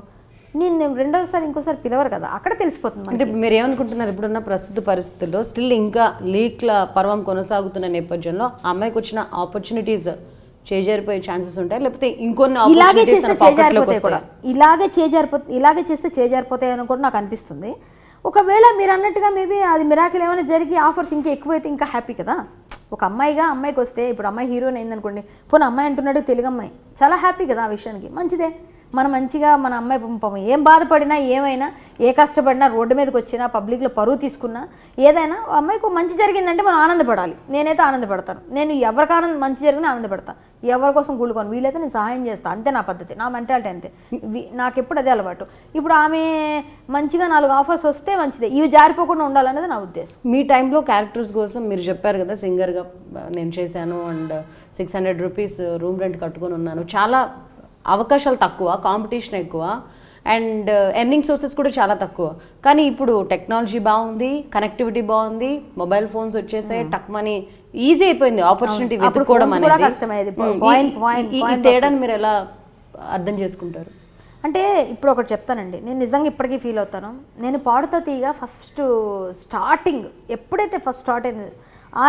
నేను రెండోసారి ఇంకోసారి పిలవరు కదా, అక్కడ తెలిసిపోతుంది. అంటే మీరు ఏమనుకుంటున్నారు, ఇప్పుడున్న ప్రస్తుత పరిస్థితుల్లో స్టిల్ ఇంకా లీక్ల పర్వం కొనసాగుతున్న నేపథ్యంలో ఆ అమ్మాయికి వచ్చిన ఆపర్చునిటీస్ చేజారిపోయే ఛాన్సెస్ ఉంటాయి, లేకపోతే ఇంకొన్ని ఇలాగే చేస్తే చేజారిపోతాయి కూడా, ఇలాగే చేస్తే చేజారిపోతాయి అని కూడా నాకు అనిపిస్తుంది. ఒకవేళ మీరు అన్నట్టుగా మేబీ అది మిరాకిల్ ఏమైనా జరిగి ఆఫర్స్ ఇంకా ఎక్కువైతే ఇంకా హ్యాపీ కదా. ఒక అమ్మాయికి వస్తే ఇప్పుడు అమ్మాయి హీరోయిన్ అయిందనుకోండి, పోనీ అమ్మాయి అంటున్నాడు తెలుగు అమ్మాయి, చాలా హ్యాపీ కదా ఆ విషయానికి, మంచిదే. మనం మంచిగా మన అమ్మాయి పంపం ఏం బాధపడినా ఏమైనా ఏ కష్టపడినా రోడ్డు మీదకి వచ్చినా పబ్లిక్లో పరువు తీసుకున్నా ఏదైనా అమ్మాయికి మంచి జరిగిందంటే మనం ఆనందపడాలి. నేనైతే ఆనందపడతాను. నేను ఎవరికి మంచి జరిగినా ఆనందపడతాను. ఎవరి కోసం కూడుకోను, వీలైతే నేను సహాయం చేస్తాను, అంతే నా పద్ధతి, నా మెంటాలిటీ అంతే. నాకు ఎప్పుడు అదే అలవాటు. ఇప్పుడు ఆమె మంచిగా 4 ఆఫర్స్ వస్తే మంచిదే, ఇవి జారిపోకుండా ఉండాలనేది నా ఉద్దేశం. మీ టైంలో క్యారెక్టర్స్ కోసం మీరు చెప్పారు కదా, సింగర్గా నేను చేశాను అండ్ 600 రూపీస్ రూమ్ రెంట్ కట్టుకొని ఉన్నాను, చాలా అవకాశాలు తక్కువ, కాంపిటీషన్ ఎక్కువ అండ్ ఎర్నింగ్ సోర్సెస్ కూడా చాలా తక్కువ. కానీ ఇప్పుడు టెక్నాలజీ బాగుంది, కనెక్టివిటీ బాగుంది, మొబైల్ ఫోన్స్ వచ్చేసాయి, టక్ మనీ ఈజీ అయిపోయింది, ఆపర్చునిటీ వెతుక్కోవడం అనేది. ఈ తేడాను మీరు ఎలా అర్థం చేసుకుంటారు? అంటే ఇప్పుడు ఒకటి చెప్తానండి, నేను నిజంగా ఇప్పటికీ ఫీల్ అవుతాను. నేను పాడుతా తీగ స్టార్టింగ్ ఎప్పుడైతే స్టార్ట్ అయింది ఆ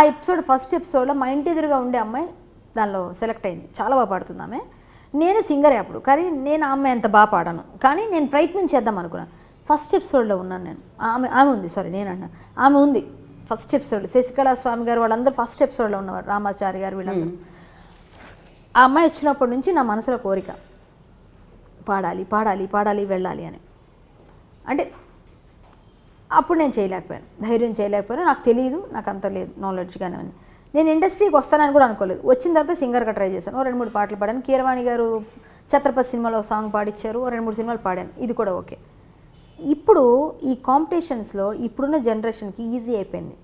ఫస్ట్ ఎపిసోడ్లో మా ఇంటి ఎదురుగా ఉండే అమ్మాయి దానిలో సెలెక్ట్ అయింది, చాలా బాగా పాడుతుంది ఆమె. నేను సింగరే అప్పుడు, కానీ నేను ఆ అమ్మాయి అంత బాగా పాడాను, కానీ నేను ప్రయత్నం చేద్దాం అనుకున్నాను. ఫస్ట్ ఎపిసోడ్లో ఉన్నాను నేను, ఆమె ఉంది, సారీ నేను అన్నాను, ఆమె ఉంది ఫస్ట్ ఎపిసోడ్. శశికళా స్వామి గారు వాళ్ళందరూ ఫస్ట్ ఎపిసోడ్లో ఉన్నవారు, రామాచారి గారు వీళ్ళందరూ. ఆ అమ్మాయి వచ్చినప్పటి నుంచి నా మనసులో కోరిక పాడాలి పాడాలి పాడాలి వెళ్ళాలి అని. అంటే అప్పుడు నేను చేయలేకపోయాను, ధైర్యం చేయలేకపోయాను, నాకు తెలియదు, నాకు అంత లేదు నాలెడ్జ్ కానీ అని. నేను ఇండస్ట్రీకి వస్తానని కూడా అనుకోలేదు. వచ్చిన తర్వాత సింగర్గా ట్రై చేశాను, 2-3 పాటలు పాడాను. కీరవాణి గారు ఛత్రపతి సినిమాలో సాంగ్ పాడిచ్చారు, 2-3 సినిమాలు పాడాను, ఇది కూడా ఓకే. ఇప్పుడు ఈ కాంపిటీషన్స్లో ఇప్పుడున్న జనరేషన్కి ఈజీ అయిపోయింది.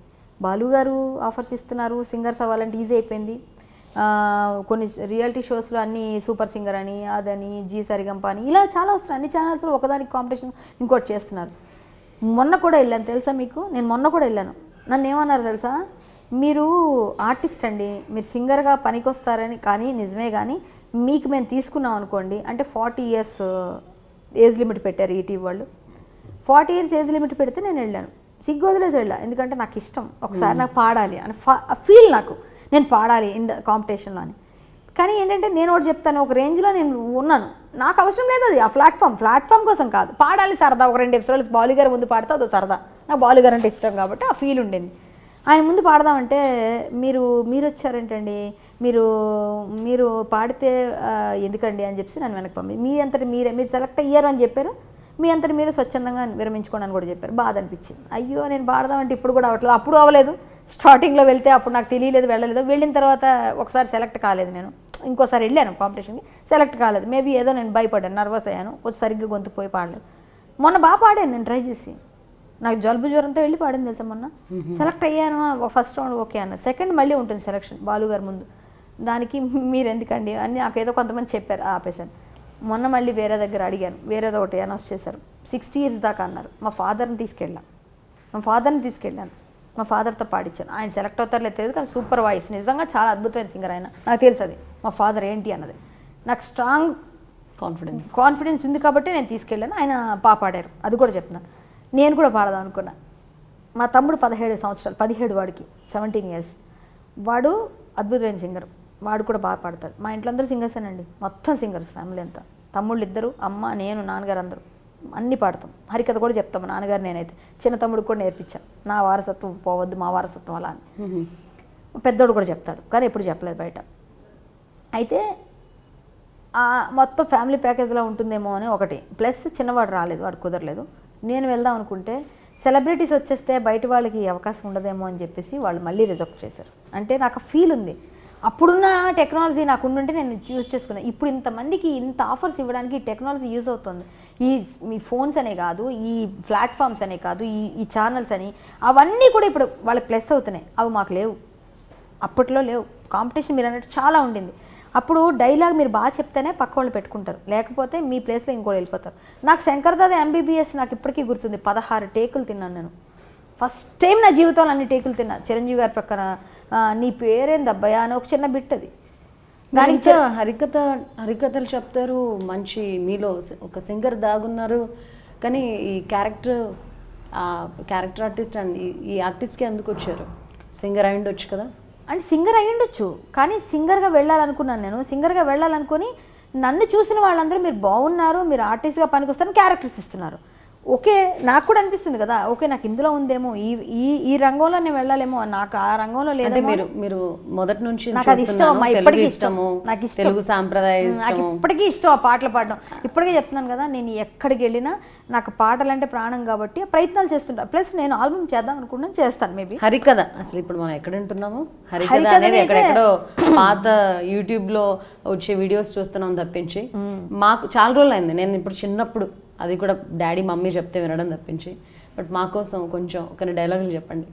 బాలు గారు ఆఫర్స్ ఇస్తున్నారు, సింగర్స్ అవ్వాలంటే ఈజీ అయిపోయింది. కొన్ని రియాలిటీ షోస్లో అన్ని సూపర్ సింగర్ అని అదని జీ సరిగంప అని ఇలా చాలా వస్తున్నాయి. అన్ని ఛానల్స్లో ఒకదానికి కాంపిటీషన్ ఇంకోటి చేస్తున్నారు. మొన్న కూడా వెళ్ళాను తెలుసా మీకు, నేను మొన్న కూడా వెళ్ళాను. నన్ను ఏమన్నారు తెలుసా, మీరు ఆర్టిస్ట్ అండి, మీరు సింగర్గా పనికి వస్తారని, కానీ నిజమే, కానీ మీకు మేము తీసుకున్నాం అనుకోండి అంటే 40 years ఏజ్ లిమిట్ పెట్టారు ఈటీవీ వాళ్ళు. 40 years ఏజ్ లిమిట్ పెడితే నేను వెళ్ళాను, సిగ్గు వదిలేసి వెళ్ళా. ఎందుకంటే నాకు ఇష్టం, ఒకసారి నాకు పాడాలి అని ఫీల్, నాకు నేను పాడాలి ఇన్ ద కాంపిటీషన్లో అని. కానీ ఏంటంటే నేను ఒకటి చెప్తాను, ఒక రేంజ్లో నేను ఉన్నాను, నాకు అవసరం లేదు అది. ఆ ప్లాట్ఫామ్ కోసం కాదు, పాడాలి సరదా. ఒక 2 episodes బాలు గారు ముందు పాడితే అదో సరదా, నాకు బాలు గారు అంటే ఇష్టం కాబట్టి ఆ ఫీల్ ఉండేది. ఆయన ముందు పాడదామంటే మీరు వచ్చారేంటండి, మీరు పాడితే ఎందుకండి అని చెప్పి నన్ను వెనక్కి పంపి, మీరు సెలెక్ట్ అయ్యారు అని చెప్పారు, మీ అంతటి మీరు స్వచ్ఛందంగా విరమించుకోండి అని కూడా చెప్పారు. బాధ అనిపించింది, అయ్యో నేను పాడదామంటే ఇప్పుడు కూడా అవ్వట్లేదు. అప్పుడు అవ్వలేదు, స్టార్టింగ్లో వెళ్తే అప్పుడు నాకు తెలియలేదు, వెళ్ళలేదు. వెళ్ళిన తర్వాత ఒకసారి సెలెక్ట్ కాలేదు, నేను ఇంకోసారి వెళ్ళాను కాంపిటీషన్కి, సెలెక్ట్ కాలేదు. మేబీ ఏదో నేను భయపడ్డాను, నర్వస్ అయ్యాను, కొంచెం సరిగ్గా గొంతు పోయి పాడలేదు. మొన్న బాగా పాడాను నేను ట్రై చేసి, నాకు జలుబు జ్వరంతో వెళ్ళి పాడింది తెలుసా మొన్న. సెలెక్ట్ అయ్యాను, ఫస్ట్ రౌండ్ ఓకే అన్నారు, సెకండ్ మళ్ళీ ఉంటుంది సెలెక్షన్ బాలుగారు ముందు. దానికి మీరు ఎందుకండి అని నాకు ఏదో కొంతమంది చెప్పారు, ఆపేశాను. మొన్న మళ్ళీ వేరే దగ్గర అడిగాను, వేరేదో ఒకటి అనౌన్స్ చేశారు, 60 years దాకా అన్నారు. మా ఫాదర్ని తీసుకెళ్ళాను, మా ఫాదర్తో పాడించాను. ఆయన సెలెక్ట్ అవుతారో లేదు కానీ సూపర్ వాయిస్, నిజంగా చాలా అద్భుతమైన సింగర్ ఆయన, నాకు తెలుసు అది మా ఫాదర్ ఏంటి అన్నది. నాకు స్ట్రాంగ్ కాన్ఫిడెన్స్ ఉంది కాబట్టి నేను తీసుకెళ్ళాను. ఆయన పాడారు, అది కూడా చెప్తున్నాను. నేను కూడా పాడదాం అనుకున్నా. మా తమ్ముడు 17 సంవత్సరాలు, 17 వాడికి 17 years, వాడు అద్భుతమైన సింగర్, వాడు కూడా బాగా పాడతాడు. మా ఇంట్లో అందరూ సింగర్సేనండి, మొత్తం సింగర్స్ ఫ్యామిలీ అంతా. తమ్ముళ్ళు 2, అమ్మ, నేను, నాన్నగారు అందరూ అన్నీ పాడతాం. హరికథ కూడా చెప్తాం, మా నాన్నగారు నేనైతే. చిన్న తమ్ముడికి కూడా నేర్పించాను, నా వారసత్వం పోవద్దు, మా వారసత్వం అలా అని. పెద్దోడు కూడా చెప్తాడు, కానీ ఎప్పుడు చెప్పలేదు బయట. అయితే మొత్తం ఫ్యామిలీ ప్యాకేజ్లో ఉంటుందేమో అని ఒకటి, ప్లస్ చిన్నవాడు రాలేదు, వాడు కుదరలేదు. నేను వెళ్దాం అనుకుంటే సెలబ్రిటీస్ వచ్చేస్తే బయట వాళ్ళకి అవకాశం ఉండదేమో అని చెప్పేసి వాళ్ళు మళ్ళీ రిజెక్ట్ చేశారు. అంటే నాకు ఫీల్ ఉంది, అప్పుడున్న టెక్నాలజీ నాకు ఉండుంటే నేను యూజ్ చేసుకున్నాను. ఇప్పుడు ఇంతమందికి ఇంత ఆఫర్స్ ఇవ్వడానికి టెక్నాలజీ యూజ్ అవుతుంది. మీ ఫోన్స్ అనే కాదు, ఈ ప్లాట్ఫామ్స్ అనే కాదు, ఈ ఛానల్స్ అని, అవన్నీ కూడా ఇప్పుడు వాళ్ళకి ప్లస్ అవుతున్నాయి. అవి మాకు లేవు, అప్పట్లో లేవు. కాంపిటీషన్ మీరు అన్నట్టు చాలా ఉండింది. అప్పుడు డైలాగ్ మీరు బాగా చెప్తేనే పక్క వాళ్ళు పెట్టుకుంటారు, లేకపోతే మీ ప్లేస్లో ఇంకోటి వెళ్ళిపోతారు. నాకు శంకర్దాద MBBS నాకు ఇప్పటికీ గుర్తుంది, 16 టేకులు తిన్నాను నేను. ఫస్ట్ టైం నా జీవితంలో అన్ని టేకులు తిన్నా. చిరంజీవి గారి ప్రక్కన నీ పేరేంది అబ్బాయా అని ఒక చిన్న బిట్ అది. దానికి హరికథలు చెప్తారు, మంచి మీలో ఒక సింగర్ దాగున్నారు, కానీ ఈ క్యారెక్టర్ ఆర్టిస్ట్ అండ్ ఈ ఆర్టిస్ట్కి ఎందుకు వచ్చారు? సింగర్ అయి ఉండొచ్చు కదా. అంటే సింగర్ అయి ఉండొచ్చు, కానీ సింగర్గా వెళ్ళాలనుకున్నాను నేను. సింగర్గా వెళ్ళాలనుకొని నన్ను చూసిన వాళ్ళందరూ మీరు బాగున్నారు, మీరు ఆర్టిస్ట్గా పనికి వస్తారని క్యారెక్టర్స్ ఇస్తున్నారు. ఓకే, నాకు కూడా అనిపిస్తుంది కదా, ఓకే నాకు ఇందులో ఉందేమో, ఈ రంగంలో నేను వెళ్ళాలేమో, నాకు ఆ రంగంలో లేదేమో. మీరు మొదటి నుంచి నాకు అది ఇష్టం అమ్మా, ఇప్పటికీ ఇష్టము, నాకు ఇష్టం, తెలుగు సాంప్రదాయ నాకు ఇప్పటికీ ఇష్టం ఆ పాటలు పాడడం. ఇప్పటికే చెప్తున్నాను కదా, నేను ఎక్కడికి వెళ్ళినా నాకు పాటలు అంటే ప్రాణం కాబట్టి ప్రయత్నాలు చేస్తుంటా. ప్లస్ నేను ఆల్బమ్ చేద్దాం అనుకుంటున్నాను, చేస్తాను మేబీ. హరికథ అసలు ఇప్పుడు మనం ఎక్కడ ఉంటున్నాము? హరికథ అనేది ఎక్కడెక్కడో పాత యూట్యూబ్ లో వచ్చే వీడియోస్ చూస్తున్నాం తప్పించి మాకు చాలా రోజులు అయింది. నేను ఇప్పుడు చిన్నప్పుడు అది కూడా డాడీ మమ్మీ చెప్తే వినడం తప్పించి. బట్ మా కోసం కొంచెం కొన్ని డైలాగులు చెప్పండి.